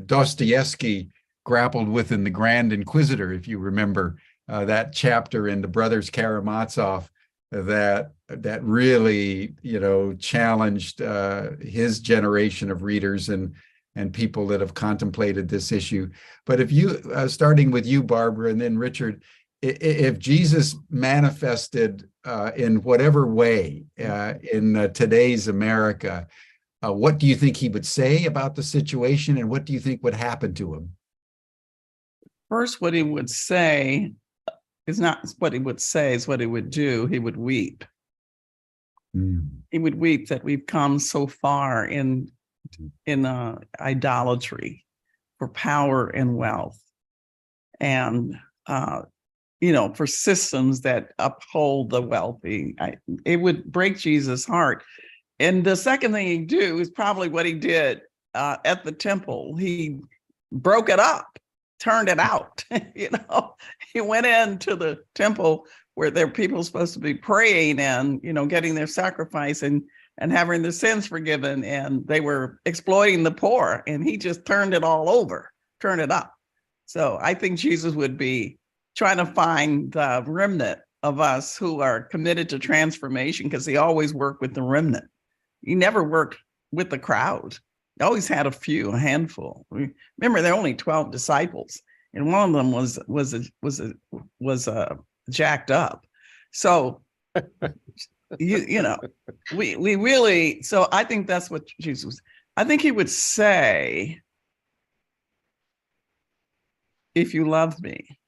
Dostoevsky grappled with in The Grand Inquisitor, if you remember that chapter in the Brothers Karamazov that really, challenged his generation of readers and people that have contemplated this issue. But if you, starting with you, Barbara, and then Richard, if Jesus manifested in whatever way in today's America, what do you think he would say about the situation, and what do you think would happen to him? First, what he would say is not what he would say, is what he would do. He would weep. He would weep that we've come so far in idolatry for power and wealth, and for systems that uphold the wealthy. It would break Jesus' heart. And the second thing he'd do is probably what he did at the temple. He broke it up, turned it out. He went into the temple where there are people supposed to be praying and, getting their sacrifice and having their sins forgiven. And they were exploiting the poor, and he just turned it all over, turned it up. So I think Jesus would be trying to find the remnant of us who are committed to transformation, because he always worked with the remnant. He never worked with the crowd. He always had a handful. Remember, there are only 12 disciples, and one of them was jacked up. So, we really. So I think that's what Jesus. I think he would say, "If you love me,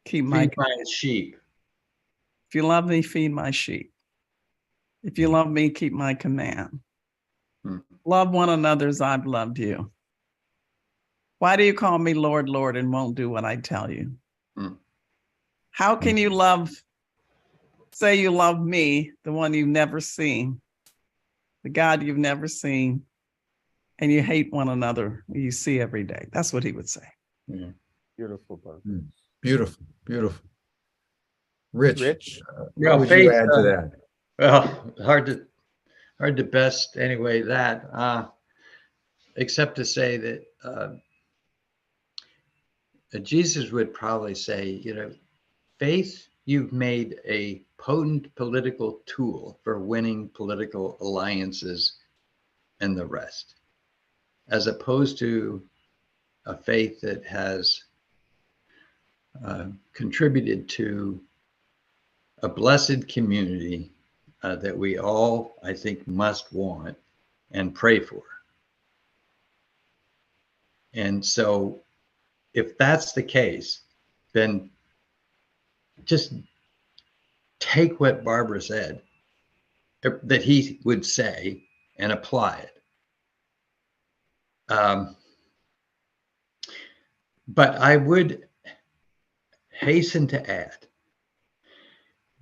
feed my sheep. If you love me, feed my sheep. If you love me, keep my command. Love one another as I've loved you. Why do you call me Lord, Lord, and won't do what I tell you? How can you say you love me, the one you've never seen, the God you've never seen, and you hate one another you see every day?" That's what he would say. Yeah. Beautiful, Barbara. Beautiful, beautiful. Rich, Well, what would you add to that? Well, hard to best anyway that, except to say that Jesus would probably say, faith, you've made a potent political tool for winning political alliances and the rest, as opposed to a faith that has contributed to a blessed community that we all, I think, must want and pray for. And so if that's the case, then just take what Barbara said, that he would say, and apply it. But I would hasten to add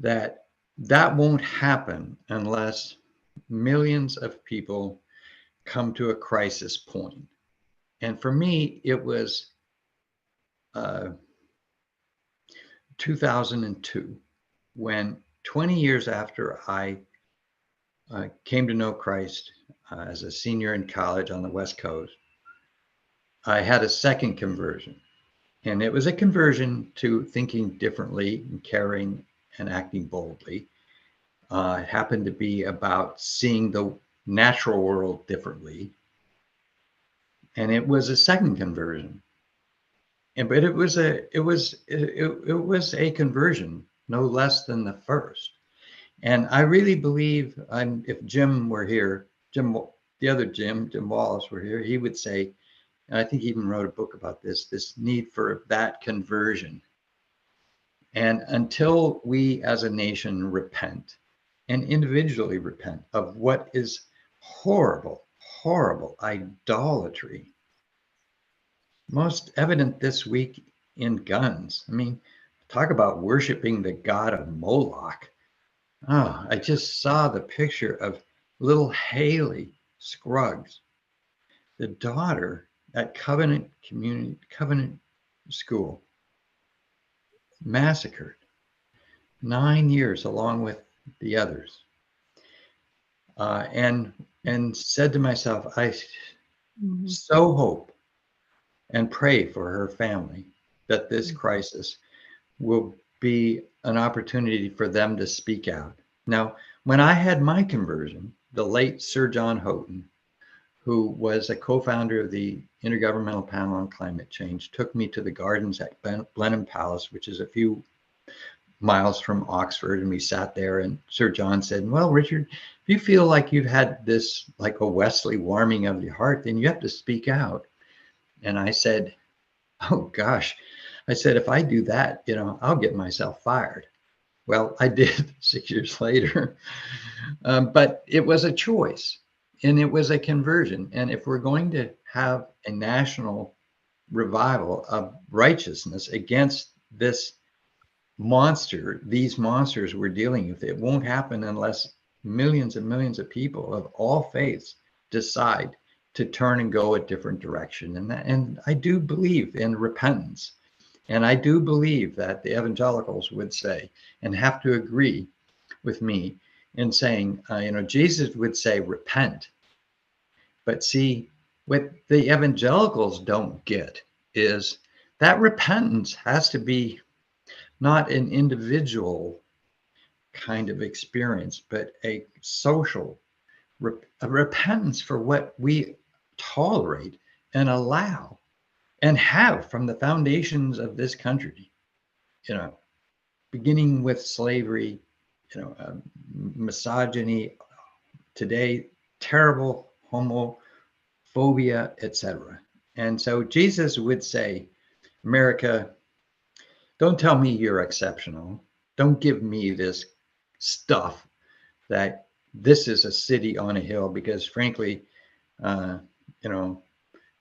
that that won't happen unless millions of people come to a crisis point. And for me, it was 2002, when 20 years after I came to know Christ as a senior in college on the West Coast, I had a second conversion. And it was a conversion to thinking differently and caring and acting boldly. It happened to be about seeing the natural world differently. And it was a second conversion. But it was a conversion no less than the first. And I really believe, if Jim were here, Jim Wallace were here, he would say, and I think he even wrote a book about this need for that conversion. And until we as a nation repent and individually repent of what is horrible, horrible idolatry, most evident this week in guns. I mean, talk about worshiping the god of Moloch. Oh, I just saw the picture of little Haley Scruggs, the daughter at Covenant School, massacred, 9 years along with the others. And said to myself, I so hope and pray for her family that this crisis will be an opportunity for them to speak out. Now, when I had my conversion, the late Sir John Houghton, who was a co-founder of the Intergovernmental Panel on Climate Change, took me to the gardens at Blenheim Palace, which is a few miles from Oxford, and we sat there, and Sir John said, well, Richard, if you feel like you've had this, like a Wesley warming of your heart, then you have to speak out. And I said, oh gosh, I said, if I do that, I'll get myself fired. Well, I did 6 years later, but it was a choice and it was a conversion. And if we're going to have a national revival of righteousness against this monster, these monsters we're dealing with, it won't happen unless millions and millions of people of all faiths decide to turn and go a different direction. And I do believe in repentance. And I do believe that the evangelicals would say, and have to agree with me in saying, Jesus would say, repent. But see, what the evangelicals don't get is that repentance has to be not an individual kind of experience, but a social a repentance for what we tolerate and allow and have from the foundations of this country, beginning with slavery, misogyny, today, terrible homophobia, etc. And so Jesus would say, America, don't tell me you're exceptional. Don't give me this stuff that this is a city on a hill, because frankly,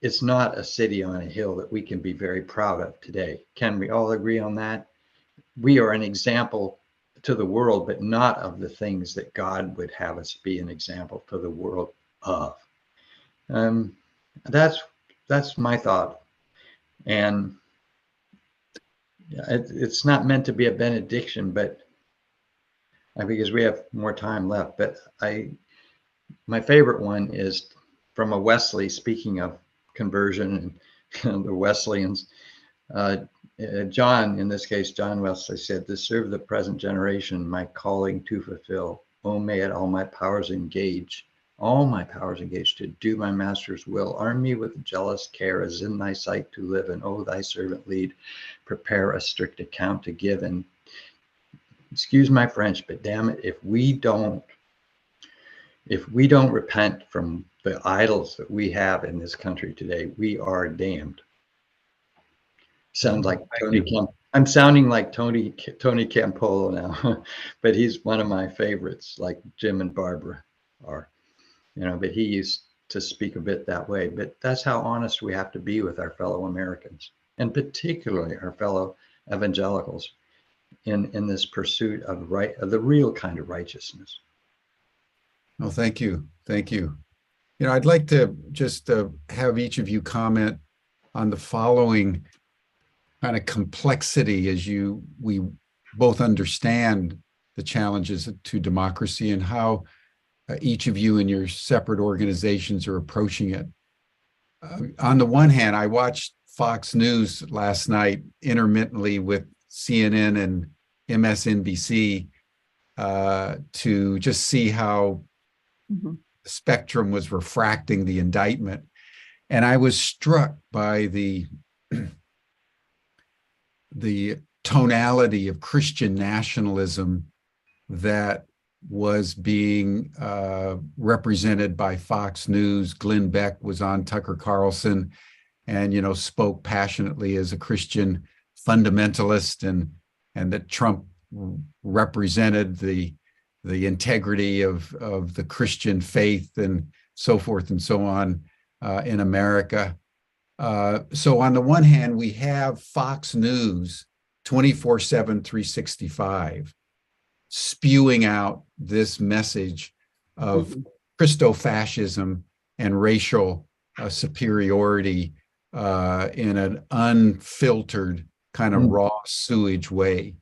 it's not a city on a hill that we can be very proud of today. Can we all agree on that? We are an example to the world, but not of the things that God would have us be an example to the world of. That's my thought. And it's not meant to be a benediction, but because we have more time left. But my favorite one is from a Wesley, speaking of conversion and the Wesleyans. John, in this case, John Wesley said, to serve the present generation, my calling to fulfill. Oh, may it all my powers engage to do my master's will. Arm me with jealous care, as in thy sight to live, and oh, thy servant lead. Prepare a strict account to give. And excuse my French, but damn it, if we don't repent from the idols that we have in this country today, we are damned. Sounds like I'm sounding like Tony Campolo now, but he's one of my favorites, like Jim and Barbara are, but he used to speak a bit that way. But that's how honest we have to be with our fellow Americans. and particularly our fellow evangelicals in this pursuit of the real kind of righteousness. Well, thank you. Thank you. You know, I'd like to just have each of you comment on the following kind of complexity as we both understand the challenges to democracy and how each of you in your separate organizations are approaching it. On the one hand, I watched Fox News last night intermittently with CNN and MSNBC to just see how the spectrum was refracting the indictment. And I was struck by the tonality of Christian nationalism that was being represented by Fox News. Glenn Beck was on Tucker Carlson and, you know, spoke passionately as a Christian fundamentalist, and that Trump represented the integrity of the Christian faith and so forth and so on in America. So on the one hand, we have Fox News 24/7, 365, spewing out this message of Christofascism and racial superiority in an unfiltered kind of raw sewage way.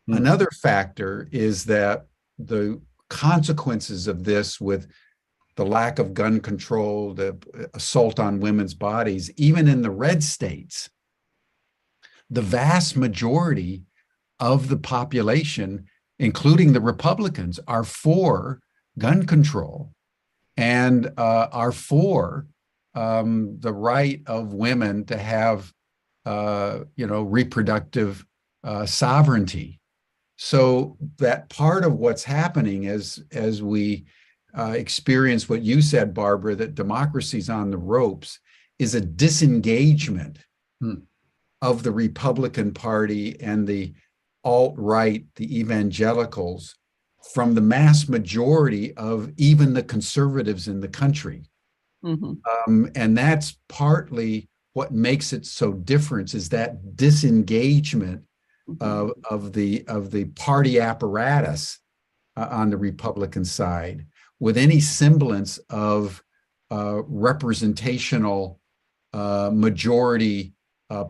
Another factor is that the consequences of this, with the lack of gun control, the assault on women's bodies, even in the red states, the vast majority of the population, including the Republicans, are for gun control and are for the right of women to have, reproductive sovereignty. So that part of what's happening as we experience what you said, Barbara, that democracy's on the ropes, is a disengagement of the Republican Party and the alt-right, the evangelicals, from the mass majority of even the conservatives in the country. And that's partly what makes it so different, is that disengagement of the party apparatus on the Republican side with any semblance of representational majority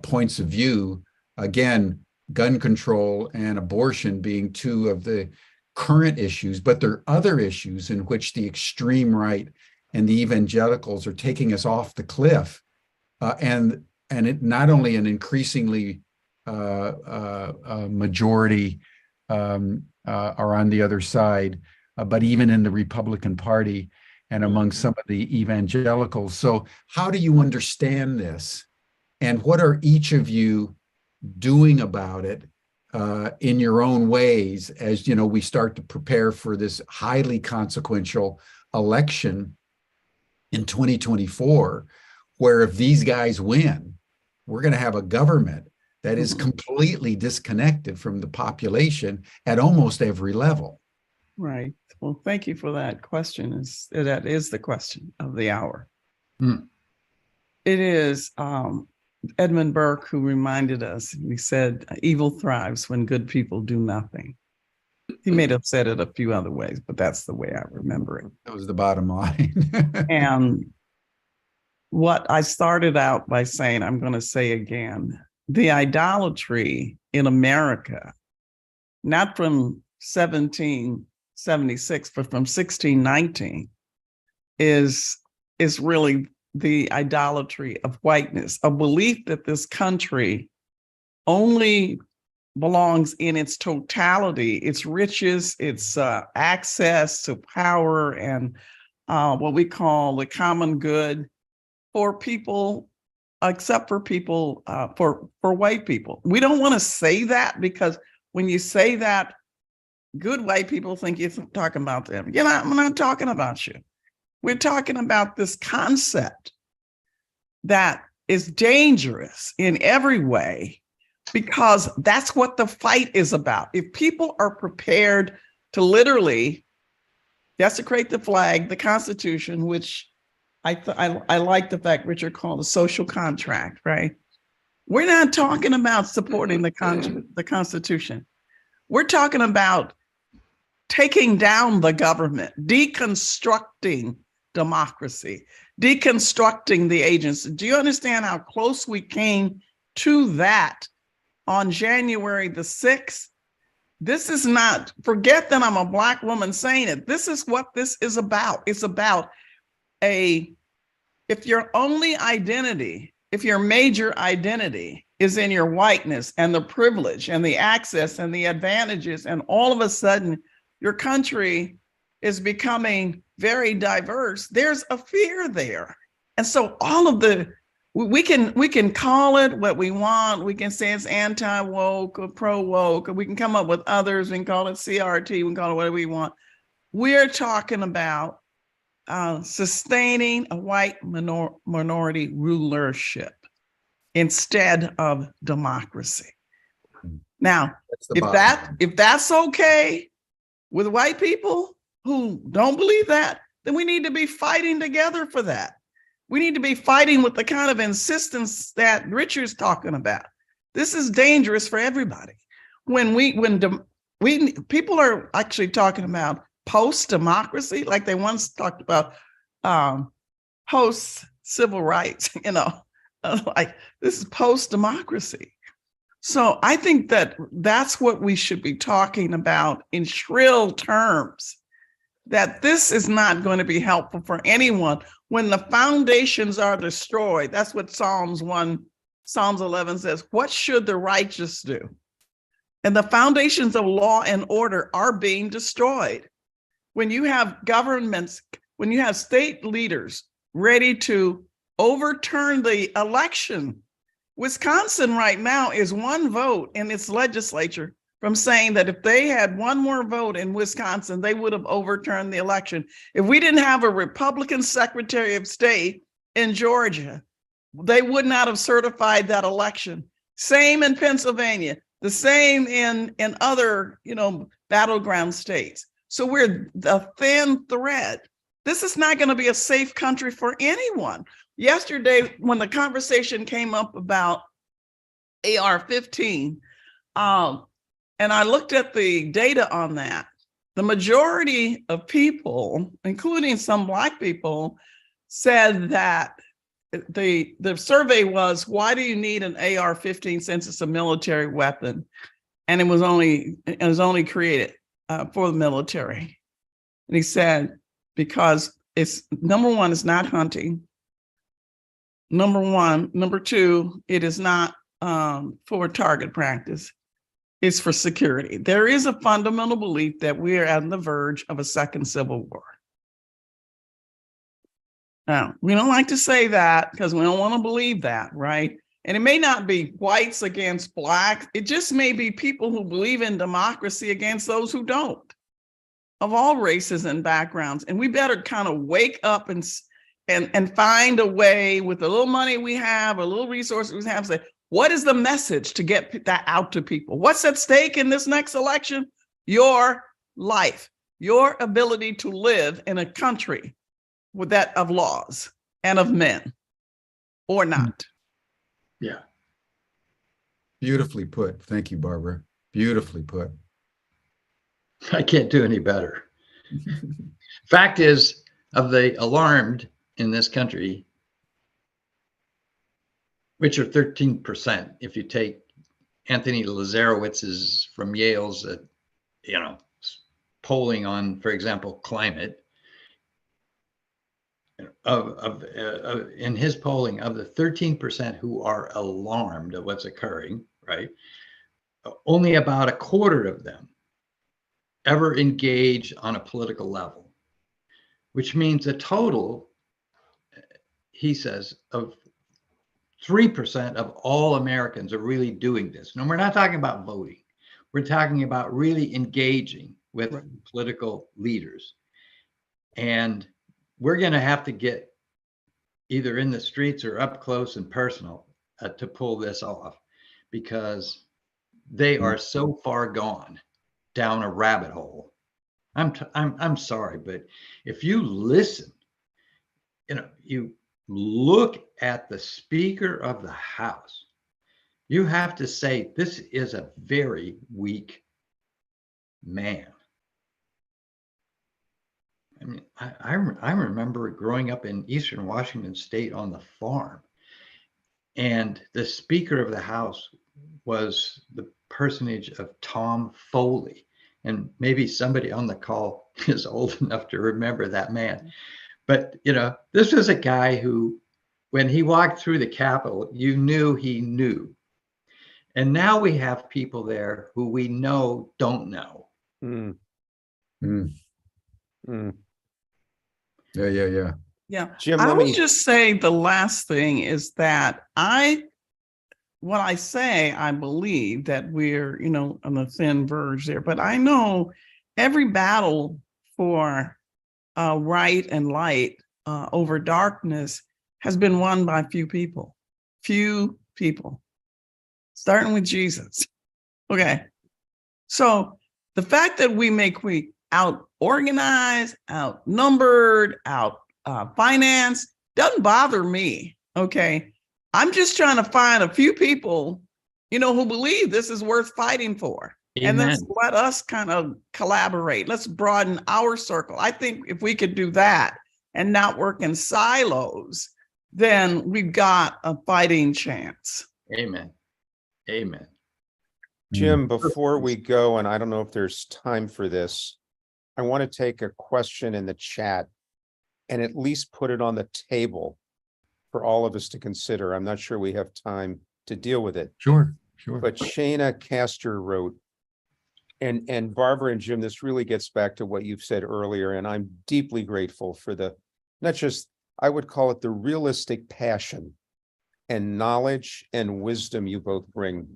points of view. Again, gun control and abortion being two of the current issues, but there are other issues in which the extreme right and the evangelicals are taking us off the cliff, and it not only an increasingly majority are on the other side, but even in the Republican Party and among some of the evangelicals. So how do you understand this? And what are each of you doing about it in your own ways, as you know, we start to prepare for this highly consequential election in 2024, where if these guys win, we're going to have a government that is completely disconnected from the population at almost every level. Right. Well, thank you for that question. That is the question of the hour. It is Edmund Burke who reminded us. He said, evil thrives when good people do nothing. He may have said it a few other ways, but that's the way I remember it. That was the bottom line. And what I started out by saying, I'm going to say again, the idolatry in America, not from 1776, but from 1619, is really the idolatry of whiteness, a belief that this country only belongs in its totality, its riches, its access to power, and what we call the common good for people, except for people, for white people. We don't want to say that, because when you say that, good white people think you're talking about them. I'm not talking about you. We're talking about this concept that is dangerous in every way, because that's what the fight is about. If people are prepared to literally desecrate the flag, the Constitution, which I like the fact Richard called a social contract, right? We're not talking about supporting the Constitution. We're talking about taking down the government, deconstructing democracy, deconstructing the agency. Do you understand how close we came to that on January the 6th? This is not, forget that I'm a Black woman saying it. This is what this is about. It's about if your only identity, if your major identity is in your whiteness and the privilege and the access and the advantages, and all of a sudden your country is becoming very diverse, there's a fear there. And so all of we can call it what we want. We can say it's anti-woke or pro-woke, or we can come up with others and call it CRT, we can call it whatever we want. We're talking about sustaining a white minority rulership instead of democracy. Now, if that's okay with white people who don't believe that, then we need to be fighting together for that. We need to be fighting with the kind of insistence that Richard's talking about. This is dangerous for everybody. When people are actually talking about post-democracy, like they once talked about post-civil rights, like this is post-democracy. So I think that's what we should be talking about in shrill terms, that this is not going to be helpful for anyone when the foundations are destroyed. That's what Psalms 11 says. What should the righteous do? And the foundations of law and order are being destroyed. When you have governments, when you have state leaders ready to overturn the election, Wisconsin right now is one vote in its legislature from saying that if they had one more vote in Wisconsin, they would have overturned the election. If we didn't have a Republican Secretary of State in Georgia, they would not have certified that election. Same in Pennsylvania, the same in other, battleground states. So we're the thin thread. This is not going to be a safe country for anyone. Yesterday, when the conversation came up about AR-15, and I looked at the data on that, the majority of people, including some Black people, said that the survey was, why do you need an AR-15 since it's a military weapon? And it was only created for the military. And he said, because it's, number one, it's not hunting. Number two, it is not for target practice. It's for security. There is a fundamental belief that we are on the verge of a second civil war. Now, we don't like to say that because we don't want to believe that, right? And it may not be whites against Blacks. It just may be people who believe in democracy against those who don't, of all races and backgrounds. And we better kind of wake up and find a way with the little money we have, a little resources we have, say, what is the message to get that out to people? What's at stake in this next election? Your life, your ability to live in a country with that of laws and of men, or not. Yeah. Beautifully put. Thank you, Barbara. Beautifully put. I can't do any better. Fact is, of the alarmed in this country, which are 13%, if you take Anthony Lazarowitz's from Yale's, polling on, for example, climate, in his polling, of the 13% who are alarmed at what's occurring, right, only about a quarter of them ever engage on a political level, which means a total, he says, of 3% of all Americans are really doing this. No, we're not talking about voting. We're talking about really engaging with political leaders. And we're going to have to get either in the streets or up close and personal to pull this off, because they are so far gone down a rabbit hole. I'm sorry, but if you listen, you look at the Speaker of the House You have to say, this is a very weak man. I mean, I remember growing up in Eastern Washington State on the farm, and the Speaker of the House was the personage of Tom Foley. And maybe somebody on the call is old enough to remember that man. But, you know, this was a guy who, when he walked through the Capitol, you knew he knew. And now we have people there who we know don't know. Mm. Mm. Mm. Yeah. Yeah. Jim, I let would me, just say the last thing is that when I say I believe that we're, on the thin verge there, but I know every battle for right and light over darkness has been won by few people, starting with Jesus. Okay. So the fact that we out organized, outnumbered, out financed doesn't bother me. Okay. I'm just trying to find a few people, who believe this is worth fighting for. Amen. And then let us kind of collaborate. Let's broaden our circle. I think if we could do that and not work in silos, then we've got a fighting chance. Amen. Amen. Jim, before we go, and I don't know if there's time for this, I want to take a question in the chat and at least put it on the table for all of us to consider. I'm not sure we have time to deal with it. Sure. But Shayna Castor wrote, and Barbara and Jim, this really gets back to what you've said earlier, and I'm deeply grateful for not just, I would call it the realistic passion and knowledge and wisdom you both bring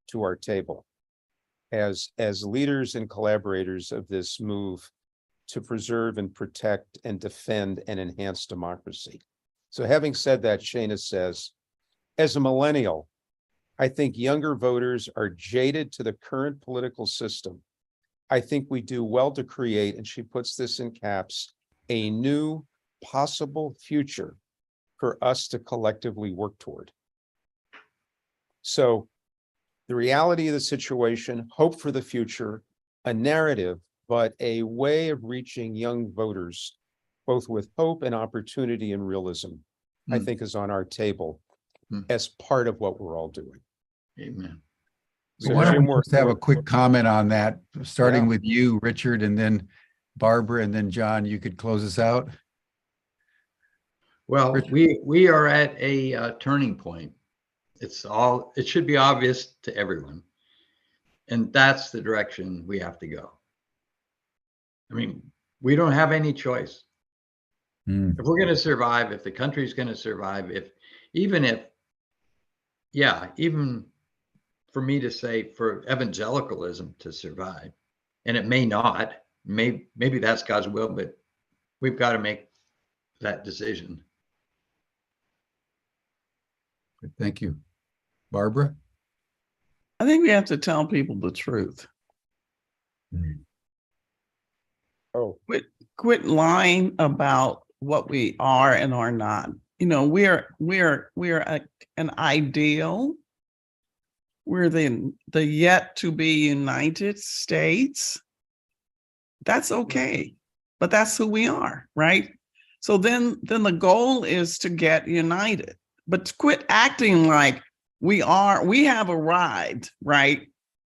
to our table as leaders and collaborators of this move to preserve and protect and defend and enhance democracy. So having said that, Shayna says, as a millennial, I think younger voters are jaded to the current political system. I think we do well to create, and she puts this in caps, a new possible future for us to collectively work toward. So the reality of the situation, hope for the future, a narrative, but a way of reaching young voters, both with hope and opportunity and realism, I think is on our table as part of what we're all doing. Amen. So why don't we just have a quick comment on that, starting with you, Richard, and then Barbara, and then John, you could close us out. Well, Richard? we are at a turning point. It should be obvious to everyone. And that's the direction we have to go. I mean, we don't have any choice. If we're going to survive, if the country's going to survive, even for me to say for evangelicalism to survive, and it may not, maybe that's God's will, but we've got to make that decision. Thank you. Barbara? I think we have to tell people the truth. Quit lying about what we are and are not. We're an ideal. We're the yet to be United States. That's okay, but that's who we are, right? So then the goal is to get united, but quit acting like we have arrived, right?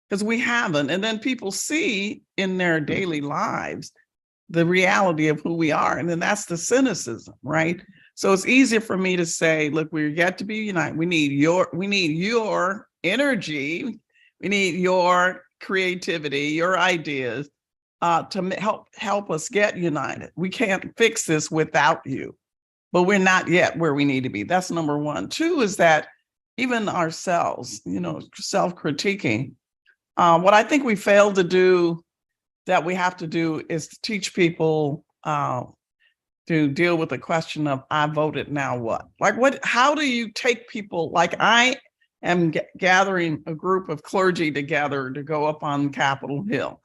Because we haven't. And then people see in their daily lives the reality of who we are. And then that's the cynicism, right? So it's easier for me to say, look, we're yet to be united. We need your energy. We need your creativity, your ideas to help us get united. We can't fix this without you, but we're not yet where we need to be. That's number one. Two is that even ourselves, self-critiquing, what I think we failed to do that we have to do is to teach people to deal with the question of, I voted, now what? How do you take people, like I am gathering a group of clergy together to go up on Capitol Hill.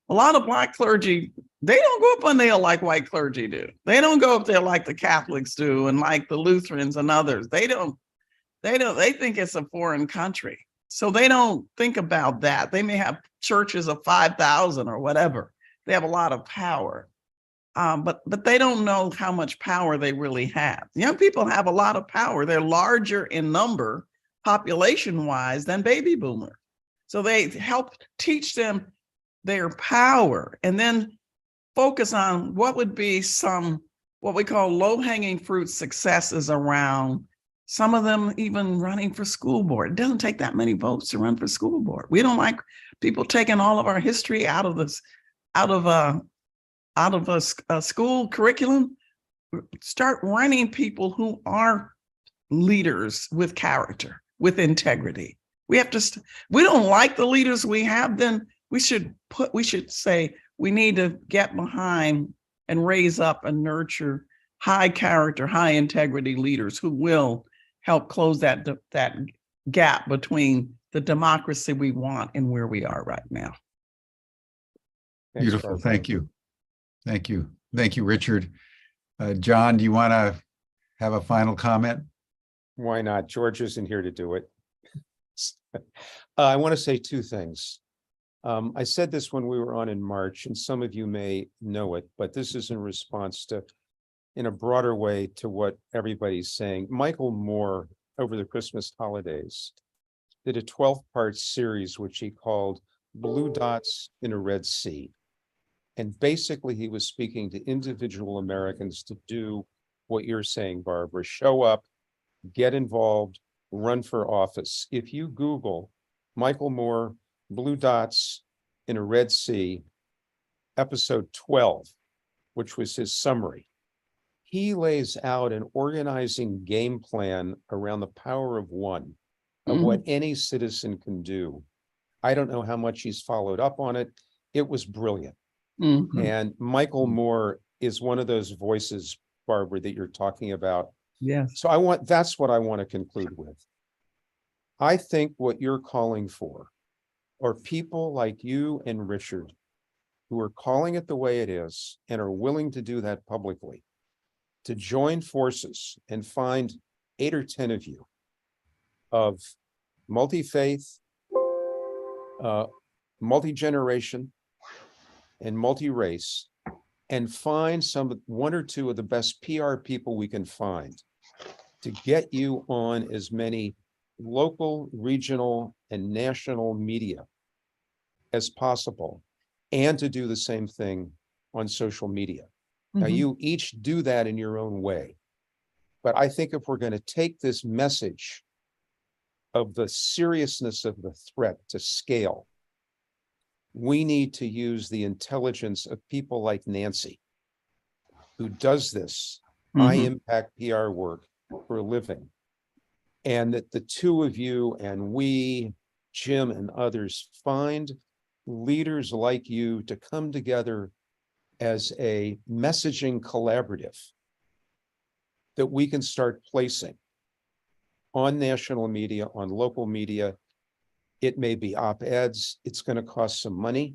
A lot of Black clergy, they don't go up on the hill like white clergy do. They don't go up there like the Catholics do and like the Lutherans and others. They think it's a foreign country. So they don't think about that. They may have churches of 5,000 or whatever. They have a lot of power. But they don't know how much power they really have. Young people have a lot of power. They're larger in number, population-wise, than baby boomer. So they help teach them their power and then focus on what would be some, what we call low-hanging fruit successes around, some of them even running for school board. It doesn't take that many votes to run for school board. We don't like people taking all of our history out of a school curriculum. Start running people who are leaders with character, with integrity. We have to, we don't like the leaders we have, then we should say we need to get behind and raise up and nurture high character, high integrity leaders who will help close that gap between the democracy we want and where we are right now. Beautiful. Thank you. Thank you. Thank you, Richard. John, do you want to have a final comment? Why not? George isn't here to do it. I want to say two things. I said this when we were on in March, and some of you may know it, but this is in response to, in a broader way, to what everybody's saying. Michael Moore, over the Christmas holidays, did a 12-part series, which he called Blue Dots in a Red Sea. And basically, he was speaking to individual Americans to do what you're saying, Barbara. Show up, get involved, run for office. If you Google Michael Moore, Blue Dots in a Red Sea, episode 12, which was his summary, he lays out an organizing game plan around the power of one, of what any citizen can do. I don't know how much he's followed up on it. It was brilliant. And Michael Moore is one of those voices, Barbara, that you're talking about. Yes. So that's what I want to conclude with. I think what you're calling for are people like you and Richard who are calling it the way it is and are willing to do that publicly, to join forces and find 8 or 10 of you of multi-faith, multi-generation, and multi-race, and find one or two of the best PR people we can find to get you on as many local, regional, and national media as possible, and to do the same thing on social media. Now, you each do that in your own way. But I think if we're going to take this message of the seriousness of the threat to scale, we need to use the intelligence of people like Nancy, who does this high impact PR work for a living. And that the two of you and we, Jim and others, find leaders like you to come together as a messaging collaborative that we can start placing on national media, on local media. It may be op-eds, it's going to cost some money,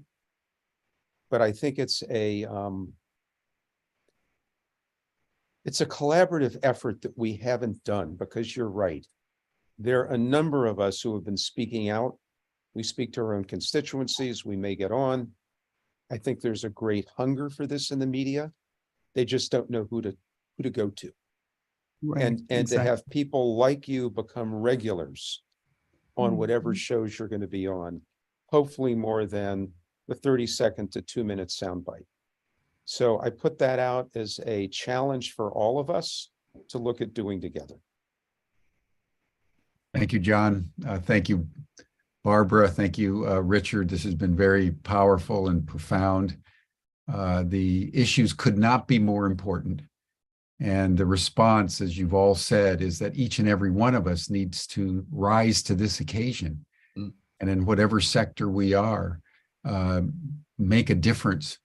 but I think it's a collaborative effort that we haven't done, because you're right. There are a number of us who have been speaking out. We speak to our own constituencies, we may get on. I think there's a great hunger for this in the media. They just don't know who to go to. Right, and exactly. To have people like you become regulars on whatever shows you're going to be on, hopefully more than the 30-second to 2-minute soundbite. So I put that out as a challenge for all of us to look at doing together. Thank you, John. Thank you, Barbara. Thank you, Richard. This has been very powerful and profound. The issues could not be more important. And the response, as you've all said, is that each and every one of us needs to rise to this occasion. And in whatever sector we are, make a difference.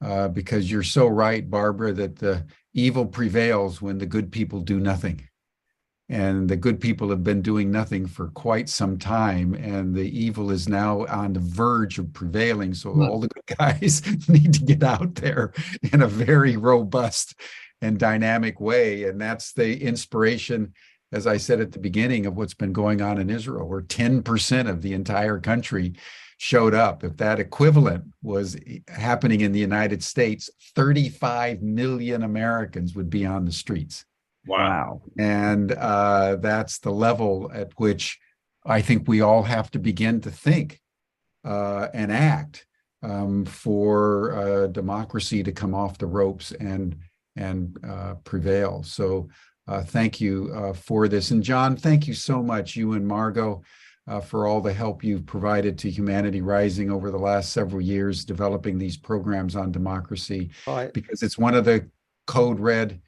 Because you're so right, Barbara, that the evil prevails when the good people do nothing. And the good people have been doing nothing for quite some time, and the evil is now on the verge of prevailing. So all the good guys need to get out there in a very robust and dynamic way. And that's the inspiration as I said at the beginning, of what's been going on in Israel, where 10% of the entire country showed up. If that equivalent was happening in the United States, 35 million Americans would be on the streets. Wow. And that's the level at which I think we all have to begin to think and act for democracy to come off the ropes and prevail. So thank you for this. And John, thank you so much, you and Margot, for all the help you've provided to Humanity Rising over the last several years, developing these programs on democracy, because it's one of the code red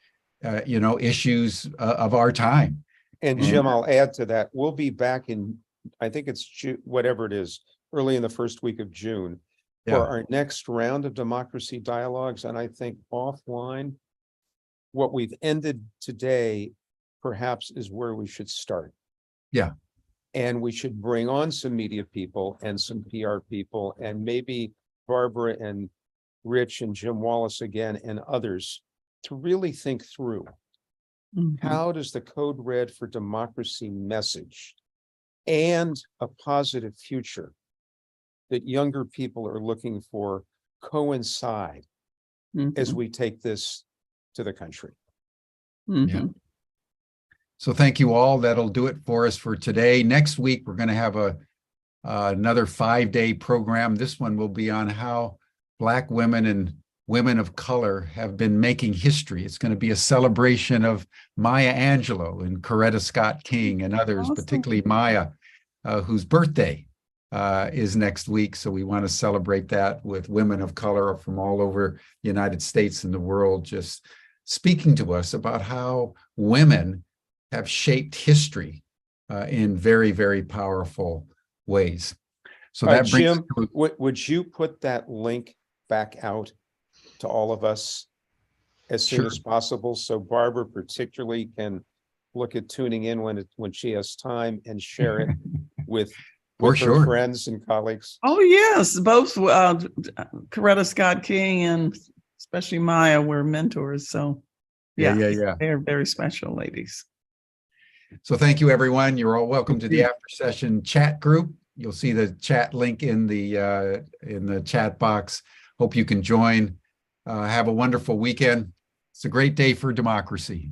issues of our time. And Jim, I'll add to that. We'll be back in, I think it's whatever it is, early in the first week of June for our next round of democracy dialogues. And I think offline, what we've ended today perhaps is where we should start. Yeah. And we should bring on some media people and some PR people, and maybe Barbara and Rich and Jim Wallace again and others, to really think through how does the Code Red for Democracy message and a positive future that younger people are looking for coincide as we take this to the country. Yeah. So thank you all. That'll do it for us for today. Next week, we're going to have another 5-day program. This one will be on how Black women and women of color have been making history. It's going to be a celebration of Maya Angelou and Coretta Scott King and others, particularly Maya, whose birthday is next week. So we want to celebrate that with women of color from all over the United States and the world, just speaking to us about how women have shaped history in very, very powerful ways. So that brings Jim, would you put that link back out to all of us as soon as possible, so Barbara particularly can look at tuning in when she has time and share it with her friends and colleagues? Oh yes, both Coretta Scott King and especially Maya were mentors. So yeah, they're very special ladies. So thank you, everyone. You're all welcome to the after session chat group. You'll see the chat link in the chat box. Hope you can join. Have a wonderful weekend. It's a great day for democracy.